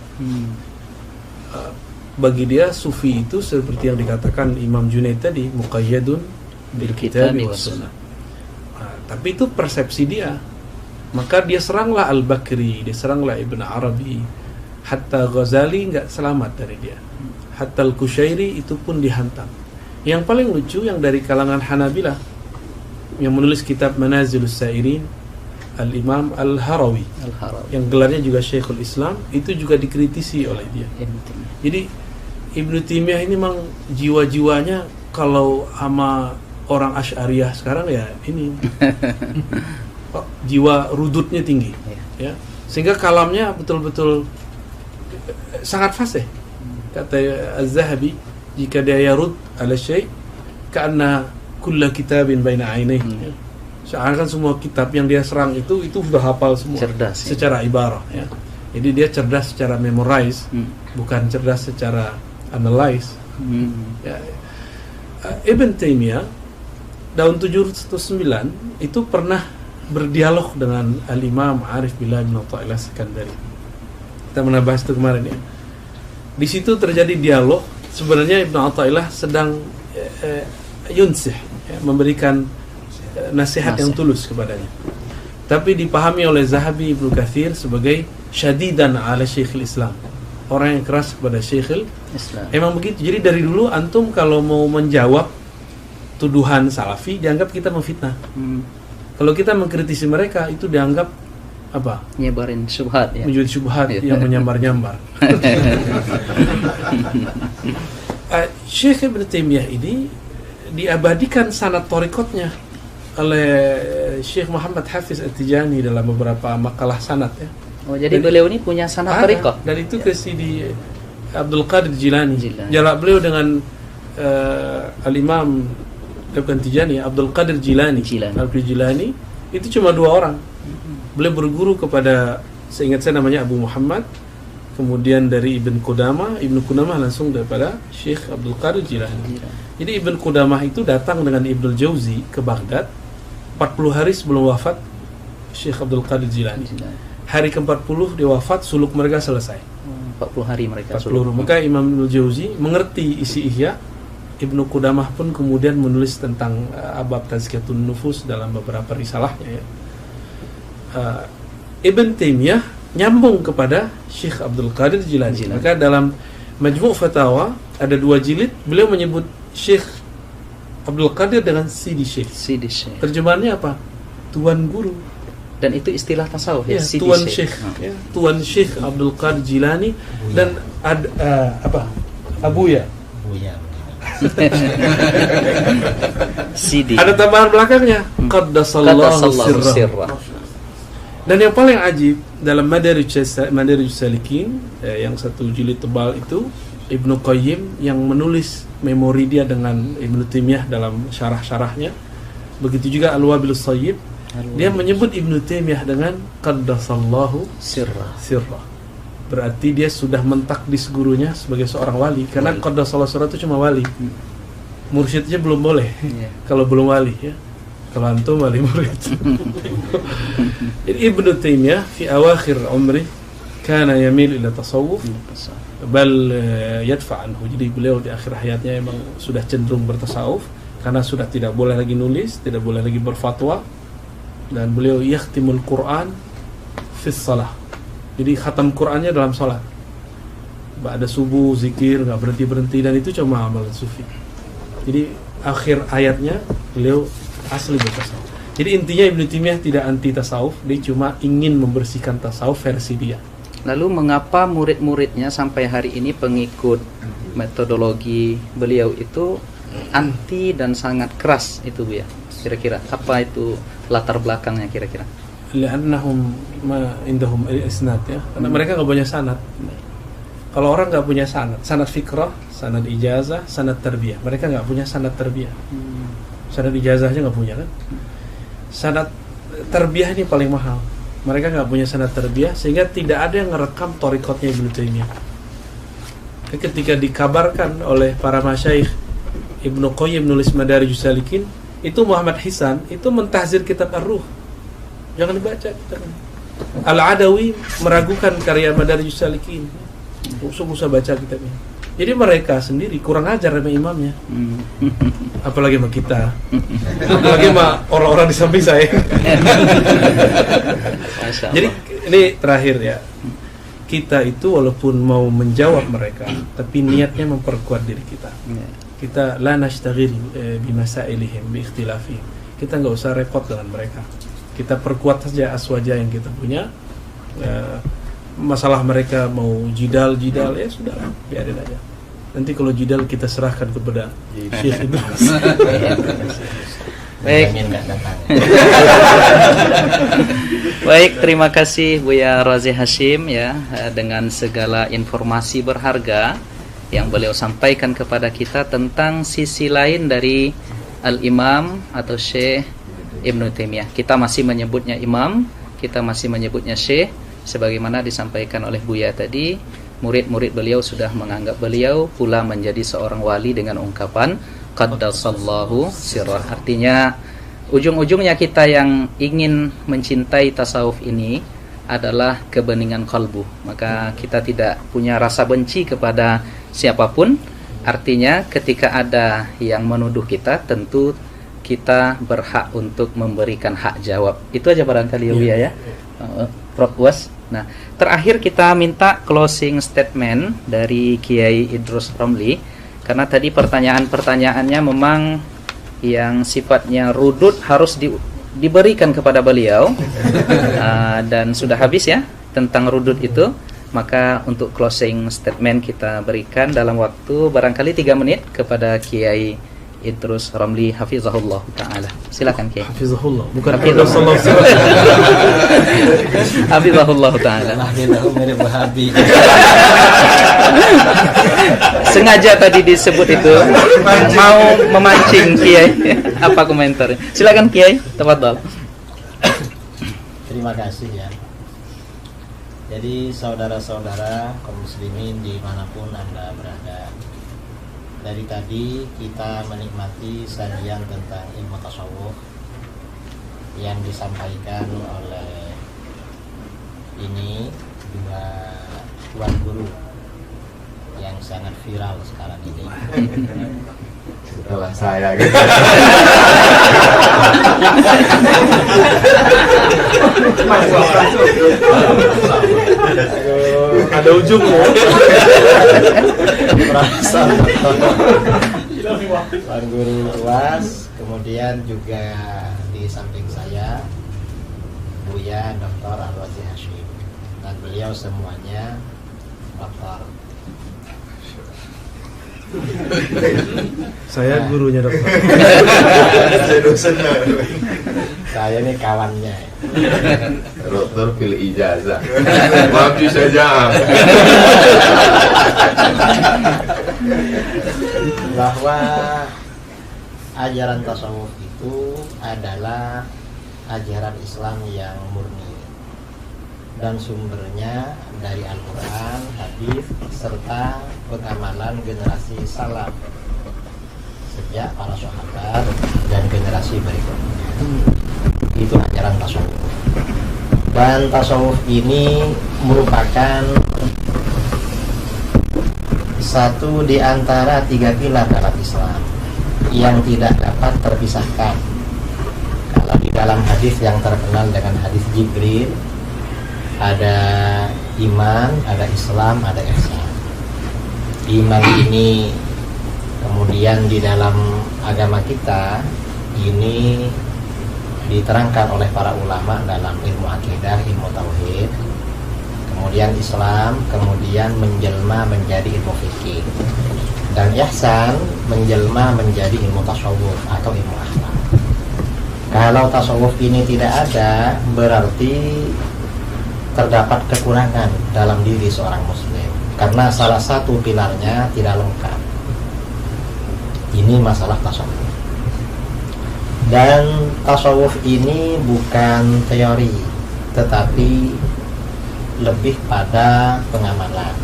Bagi dia sufi itu seperti yang dikatakan Imam Junaid tadi, muqayyadun bil kitabi was sunnah. Tapi itu persepsi dia. Maka dia seranglah Al-Bakri, dia seranglah Ibn Arabi, hatta Ghazali nggak selamat dari dia, hatta Al-Kushairi itu pun dihantam. Yang paling lucu yang dari kalangan Hanabilah yang menulis kitab Manazilus Sairin, Al-Imam Al-Harawi, yang gelarnya juga Syekhul Islam, itu juga dikritisi oleh dia. Jadi Ibnu Taimiyah ini memang jiwa-jiwanya kalau sama orang Asy'ariyah sekarang ya ini jiwa rudutnya tinggi ya, sehingga kalamnya betul-betul sangat fasih. Kata Az-Zahabi, jika dia yarud ala syai' ka'anna kulla kitabin baina ainaihi, seakan semua kitab yang dia serang itu sudah hafal semua,
cerdas,
secara ibarah ya. Jadi dia cerdas secara memorize, bukan cerdas secara analyze. Ya. Ibn Taimiyah tahun 709 itu pernah berdialog dengan Al-Imam Arif Billah bin Athaillah Sekandari. Kita pernah bahas itu kemarin ya. Di situ terjadi dialog. Sebenarnya Ibn Athaillah sedang yunsih ya, memberikan nasihat yang tulus kepadanya. Tapi dipahami oleh Zahabi, Ibnu Katsir sebagai syadidan ala Syekhul Islam, orang yang keras kepada Syekhul Islam. Emang begitu. Jadi dari dulu antum kalau mau menjawab tuduhan salafi dianggap kita memfitnah. Kalau kita mengkritisi mereka itu dianggap apa?
Nyebarin syubhat ya.
Menjadi syubhat yang menyambar-nyambar. Syekh Ibn Taimiyah ini diabadikan sanad thariqatnya oleh Syekh Muhammad Hafiz At-Tijani dalam beberapa makalah sanad ya.
Oh, jadi beliau ini punya sanad thariqah.
Dan itu ke Sidi Abdul Qadir Jilani. Jarak beliau dengan Al-Imam bukan Tijani, Abdul Qadir Jilani. Abdul Jilani itu cuma 2 orang. Beliau berguru kepada, seingat saya namanya Abu Muhammad, kemudian dari Ibn Qudamah langsung daripada Syekh Abdul Qadir Jilani. Jadi Ibn Qudamah itu datang dengan Ibnul Jauzi ke Baghdad 40 hari sebelum wafat Syekh Abdul Qadir Jilani. Hari ke-40 dia wafat, suluk mereka selesai.
40 hari mereka
40
suluk.
Maka Imam Ibnul Jauzi mengerti isi Ihya. Ibnu Qudamah pun kemudian menulis tentang abab Tazkiyatun Nufus dalam beberapa risalahnya ya. Ibn Taimiyah nyambung kepada Syekh Abdul Qadir Jilani. Maka dalam Majmu' Fatawa ada 2 jilid, beliau menyebut Syekh Abdul Qadir dengan Sidi Syekh. Terjemahannya apa? Tuan guru.
Dan itu istilah tasawuf ya, Sidi
Tuan
Syekh.
Ya, Tuan Syekh Abdul Qadir Jilani dan Abuya.
Sidi.
Ada tambahan belakangnya, Qaddasallahu sirrah. Dan yang paling ajib dalam Madarijus Salikin yang 1 jilid tebal itu, Ibnu Qayyim yang menulis memori dia dengan Ibnu Taimiyah dalam syarah-syarahnya. Begitu juga Al-Wabilus Thayyib, dia menyebut Ibnu Taimiyah dengan Qaddasallahu sirrah. Berarti dia sudah mentakdis gurunya sebagai seorang wali. Karena Qaddasallahu sirrah itu cuma wali. Mursyidnya belum boleh. Kalau belum wali ya. Kalau antum wali murid. Jadi Ibnu Taimiyah fi awakhir umri kana yamil ila tasawuf bal yadfa anhu. Jadi beliau di akhir hayatnya memang sudah cenderung bertasawuf karena sudah tidak boleh lagi nulis, tidak boleh lagi berfatwa, dan beliau yakhtimul Quran fi shalah. Jadi khatam Qurannya dalam salat. ada subuh zikir nggak berhenti dan itu cuma amalan sufi. Jadi akhir ayatnya beliau asli bertasawuf. Jadi intinya Ibnu Taimiyah tidak anti tasawuf, dia cuma ingin membersihkan tasawuf versi dia.
Lalu mengapa murid-muridnya sampai hari ini pengikut metodologi beliau itu anti dan sangat keras itu Bu ya? Kira-kira apa itu latar belakangnya kira-kira?
Li'annahum ma indahum isnad ya. Karena mereka nggak punya sanad. Kalau orang nggak punya sanad fikrah, sanad ijazah, sanad tarbiyah. Mereka nggak punya sanad tarbiyah. Sanad ijazah aja nggak punya kan? Sanad tarbiyah ini paling mahal. Mereka nggak punya sanad tarbiyah sehingga tidak ada yang ngerekam thariqatnya Ibnu Taimiyah. Ketika dikabarkan oleh para masyayikh Ibnu Qayyim nulis Madarijus Salikin, itu Muhammad Hisan itu mentahzir kitab Ar-Ruh. Jangan dibaca kitabnya. Al-Adawi meragukan karya Madarijus Salikin. Usah baca kitabnya. Jadi mereka sendiri kurang ajar sama imamnya. Apalagi sama kita. Apalagi sama orang-orang di samping saya. Jadi ini terakhir ya. Kita itu walaupun mau menjawab mereka, tapi niatnya memperkuat diri kita. Kita la nashtaghil bimasailihim bi ikhtilafihim. Kita nggak usah repot dengan mereka. Kita perkuat saja aswaja yang kita punya. Masalah mereka mau jidal ya sudah, biarin aja. Nanti kalau jidal kita serahkan kepada Syekh Idrus.
Baik. Baik, terima kasih Buya Razi Hashim ya, dengan segala informasi berharga yang beliau sampaikan kepada kita tentang sisi lain dari Al-Imam atau Syekh Ibnu Taimiyah. Kita masih menyebutnya imam, kita masih menyebutnya syekh, sebagaimana disampaikan oleh Buya tadi. Murid-murid beliau sudah menganggap beliau pula menjadi seorang wali dengan ungkapan qaddasallahu sirrah. Artinya ujung-ujungnya kita yang ingin mencintai tasawuf ini adalah kebeningan kalbu. Maka kita tidak punya rasa benci kepada siapapun. Artinya ketika ada yang menuduh kita, tentu kita berhak untuk memberikan hak jawab. Itu aja barangkali ya. Prof. Was. Nah, terakhir kita minta closing statement dari Kiai Idrus Ramli, karena tadi pertanyaan-pertanyaannya memang yang sifatnya rudud harus diberikan kepada beliau. Dan sudah habis ya tentang rudud itu. Maka untuk closing statement kita berikan dalam waktu barangkali 3 menit kepada Kiai Idrus Ramli hafizahullah taala. Silakan Kiai.
Hafizahullah, bukan
hafizahullah. Hafizahullah taala. Sengaja tadi disebut itu mau memancing Kiai. Apa komentarnya? Silakan Kiai, tafadhol.
Terima kasih ya. Jadi saudara-saudara kaum muslimin dimanapun Anda berada, dari tadi kita menikmati sajian tentang ilmu tasawuf yang disampaikan oleh ini dua tuan guru yang sangat viral sekarang ini.
Setelah saya gitu.
Ada ujungnya.
Tuan Guru luas, kemudian juga di samping saya Buya Dr. Ar-Razi Hashim, dan beliau semuanya doktor.
Saya gurunya dokter.
Saya ini kawannya.
Dokter pilih ijazah. Maju saja.
Bahwa ajaran tasawuf itu adalah ajaran Islam yang murni dan sumbernya dari Al-Quran, hadis, serta pengamalan generasi salaf sejak para sahabat dan generasi berikutnya. Itu ajaran tasawuf. Dan tasawuf ini merupakan satu di antara 3 pilar dalam Islam yang tidak dapat terpisahkan. Kalau di dalam hadis yang terkenal dengan hadis Jibril, ada iman, ada Islam, ada ihsan. iman ini, kemudian di dalam agama kita ini diterangkan oleh para ulama dalam ilmu akidah, ilmu tauhid, kemudian Islam, kemudian menjelma menjadi ilmu fikih, dan ihsan menjelma menjadi ilmu tasawuf atau ilmu akhlak. Kalau tasawuf ini tidak ada, berarti terdapat kekurangan dalam diri seorang muslim, karena salah satu pilarnya tidak lengkap. Ini masalah tasawuf. Dan tasawuf ini bukan teori, tetapi lebih pada pengamalan.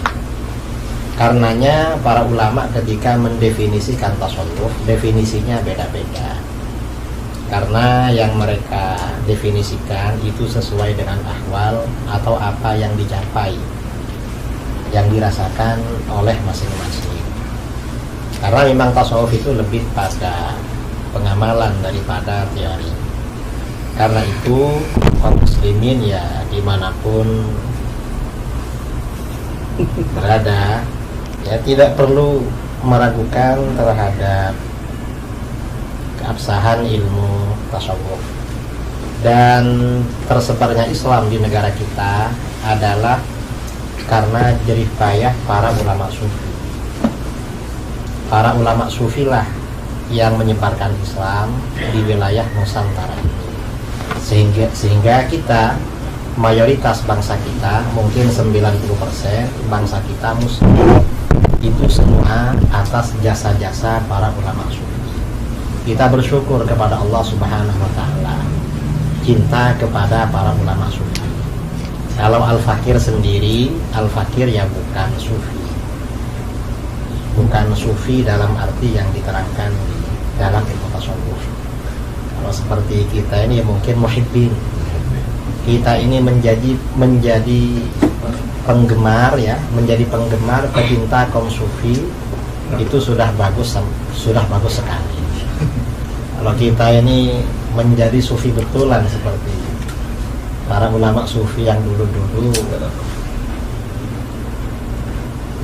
Karenanya para ulama ketika mendefinisikan tasawuf, definisinya beda-beda. Karena yang mereka definisikan itu sesuai dengan ahwal atau apa yang dicapai, yang dirasakan oleh masing-masing. Karena memang tasawuf itu lebih pada pengamalan daripada teori. Karena itu kaum muslimin ya dimanapun berada, ya tidak perlu meragukan terhadap keabsahan ilmu tasawuf. Dan tersebarnya Islam di negara kita adalah karena jerih payah para ulama sufi. Para ulama sufi lah yang menyebarkan Islam di wilayah Nusantara ini, sehingga kita, mayoritas bangsa kita, mungkin 90% bangsa kita muslim, itu semua atas jasa-jasa para ulama sufi. Kita bersyukur kepada Allah Subhanahu wa Ta'ala, cinta kepada para ulama sufi. Kalau Al-Fakir sendiri, Al-Fakir ya bukan sufi, bukan sufi dalam arti yang diterangkan dalam ilmu tasawuf. Kalau seperti kita ini mungkin muhibbin, kita ini menjadi penggemar, ya, menjadi penggemar, pecinta kaum sufi, itu sudah bagus sekali. Kalau kita ini menjadi sufi betulan seperti para ulama sufi yang dulu-dulu,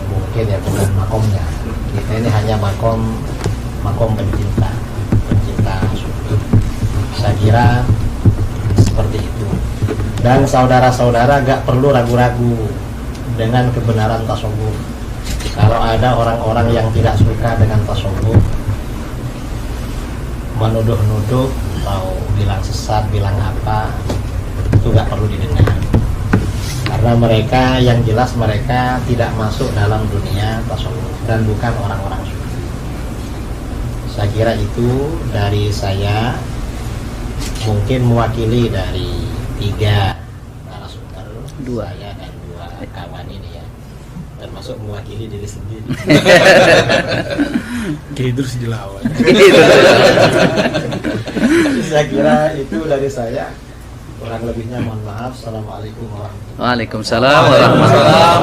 mungkin ya bukan makomnya, kita ini hanya makom pencinta sufi. Saya kira seperti itu. Dan saudara-saudara gak perlu ragu-ragu dengan kebenaran tasawuf. Kalau ada orang-orang yang tidak suka dengan tasawuf, menuduh-nuduh atau bilang sesat, bilang apa, itu gak perlu didengar. Karena mereka, yang jelas mereka tidak masuk dalam dunia tasawuf dan bukan orang-orang sufi. Saya kira itu dari saya, mungkin mewakili dari 3 narasumber, saya dan 2 kawan ini ya, termasuk mewakili diri sendiri.
Terus dilawan.
Saya kira itu dari saya. Kurang lebihnya mohon maaf. Assalamualaikum warahmatullahi wabarakatuh.
Waalaikumsalam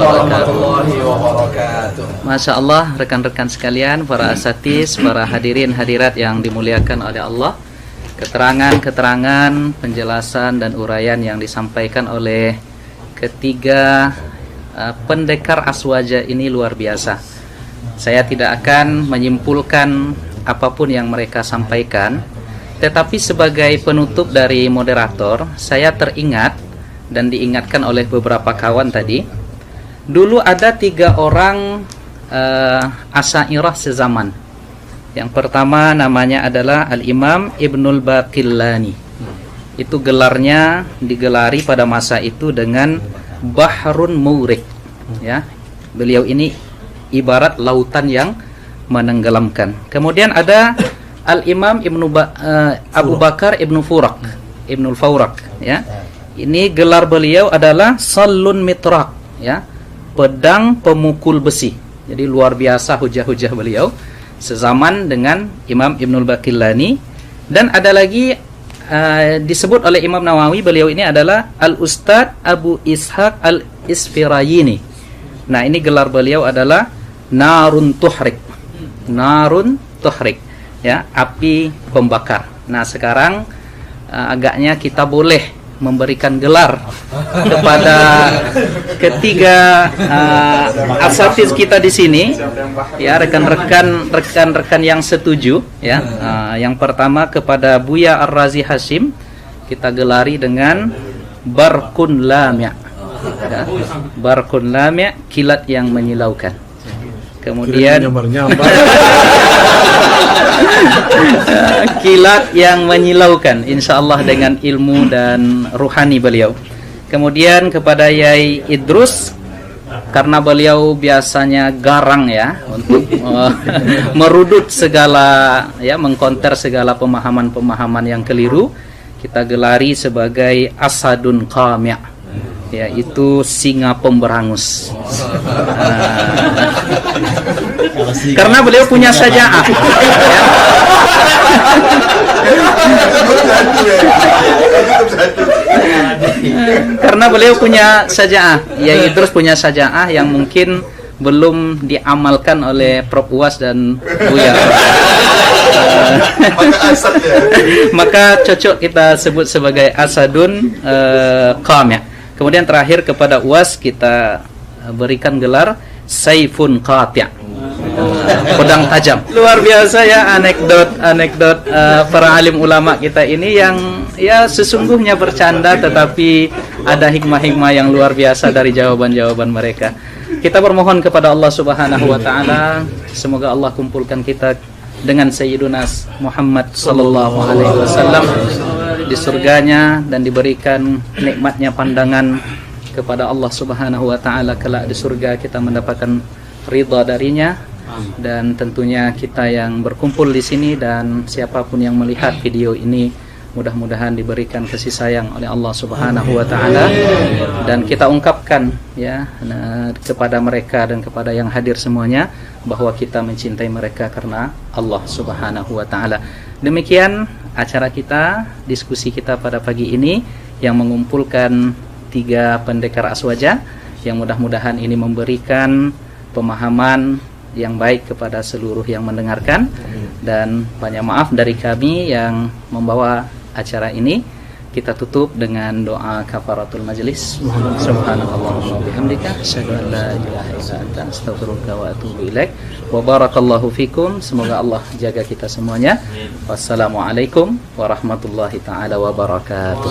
warahmatullahi wabarakatuh.
Masya Allah, rekan-rekan sekalian, para asatiz, para hadirin hadirat yang dimuliakan oleh Allah, keterangan-keterangan, penjelasan dan uraian yang disampaikan oleh ketiga pendekar aswaja ini luar biasa. Saya tidak akan menyimpulkan apapun yang mereka sampaikan, tetapi sebagai penutup dari moderator, saya teringat dan diingatkan oleh beberapa kawan tadi. Dulu ada 3 orang Asy'ariyah sezaman. Yang pertama namanya adalah Al-Imam Ibnul Baqillani. Itu gelarnya digelari pada masa itu dengan Bahrun Mawrik, ya. Beliau ini ibarat lautan yang menenggelamkan. Kemudian ada Al-Imam Abu Bakar Ibnu Fawrak, ya. Ini gelar beliau adalah Sallun Mitraq, ya, pedang pemukul besi. Jadi luar biasa hujah-hujah beliau sezaman dengan Imam Ibnul Baqillani. Dan ada lagi disebut oleh Imam Nawawi, beliau ini adalah Al-Ustadz Abu Ishaq Al-Isfirayini. Nah, ini gelar beliau adalah Narun Tuhrik, ya, api pembakar. Nah, sekarang agaknya kita boleh memberikan gelar kepada ketiga asatiz kita di sini, ya, rekan-rekan yang setuju, ya. Yang pertama kepada Buya Ar-Razi Hashim kita gelari dengan Barqun Lami', ya. Barqun Lami', kilat yang menyilaukan. Kemudian kilat yang menyilaukan, insyaallah dengan ilmu dan ruhani beliau. Kemudian kepada Yai Idrus, karena beliau biasanya garang, ya, untuk merudut segala, ya, mengkonter segala pemahaman-pemahaman yang keliru, kita gelari sebagai Asadun Qami', yaitu singa pemberangus. Karena beliau punya saja'ah, ya. Karena beliau punya saja'ah, ya, terus punya saja'ah yang mungkin belum diamalkan oleh Prof Uwas dan Buya. Maka cocok kita sebut sebagai Asadun Qami'. Kemudian terakhir kepada Uwas kita berikan gelar Saifun Qati', pedang tajam. Luar biasa, ya, anekdot para alim ulama kita ini yang, ya, sesungguhnya bercanda tetapi ada hikmah-hikmah yang luar biasa dari jawaban-jawaban mereka. Kita bermohon kepada Allah Subhanahu wa taala, semoga Allah kumpulkan kita dengan Sayyiduna Muhammad sallallahu alaihi wasallam di surganya dan diberikan nikmatnya pandangan kepada Allah Subhanahu wa taala kelak di surga, kita mendapatkan ridha darinya. Dan tentunya kita yang berkumpul di sini dan siapapun yang melihat video ini mudah-mudahan diberikan kasih sayang oleh Allah Subhanahu wa taala, dan kita ungkapkan, ya, kepada mereka dan kepada yang hadir semuanya bahwa kita mencintai mereka karena Allah Subhanahu wa taala. Demikian acara kita, diskusi kita pada pagi ini yang mengumpulkan 3 pendekar aswaja, yang mudah-mudahan ini memberikan pemahaman yang baik kepada seluruh yang mendengarkan. Dan banyak maaf dari kami yang membawa acara ini. Kita tutup dengan doa kafaratul majlis. Subhanallahumma wa bihamdika asyhadu an la ilaha illa anta astaghfiruka wa atubu ilaik. Wa barakallahu fikum. Semoga Allah jaga kita semuanya. Wassalamualaikum warahmatullahi taala wabarakatuh.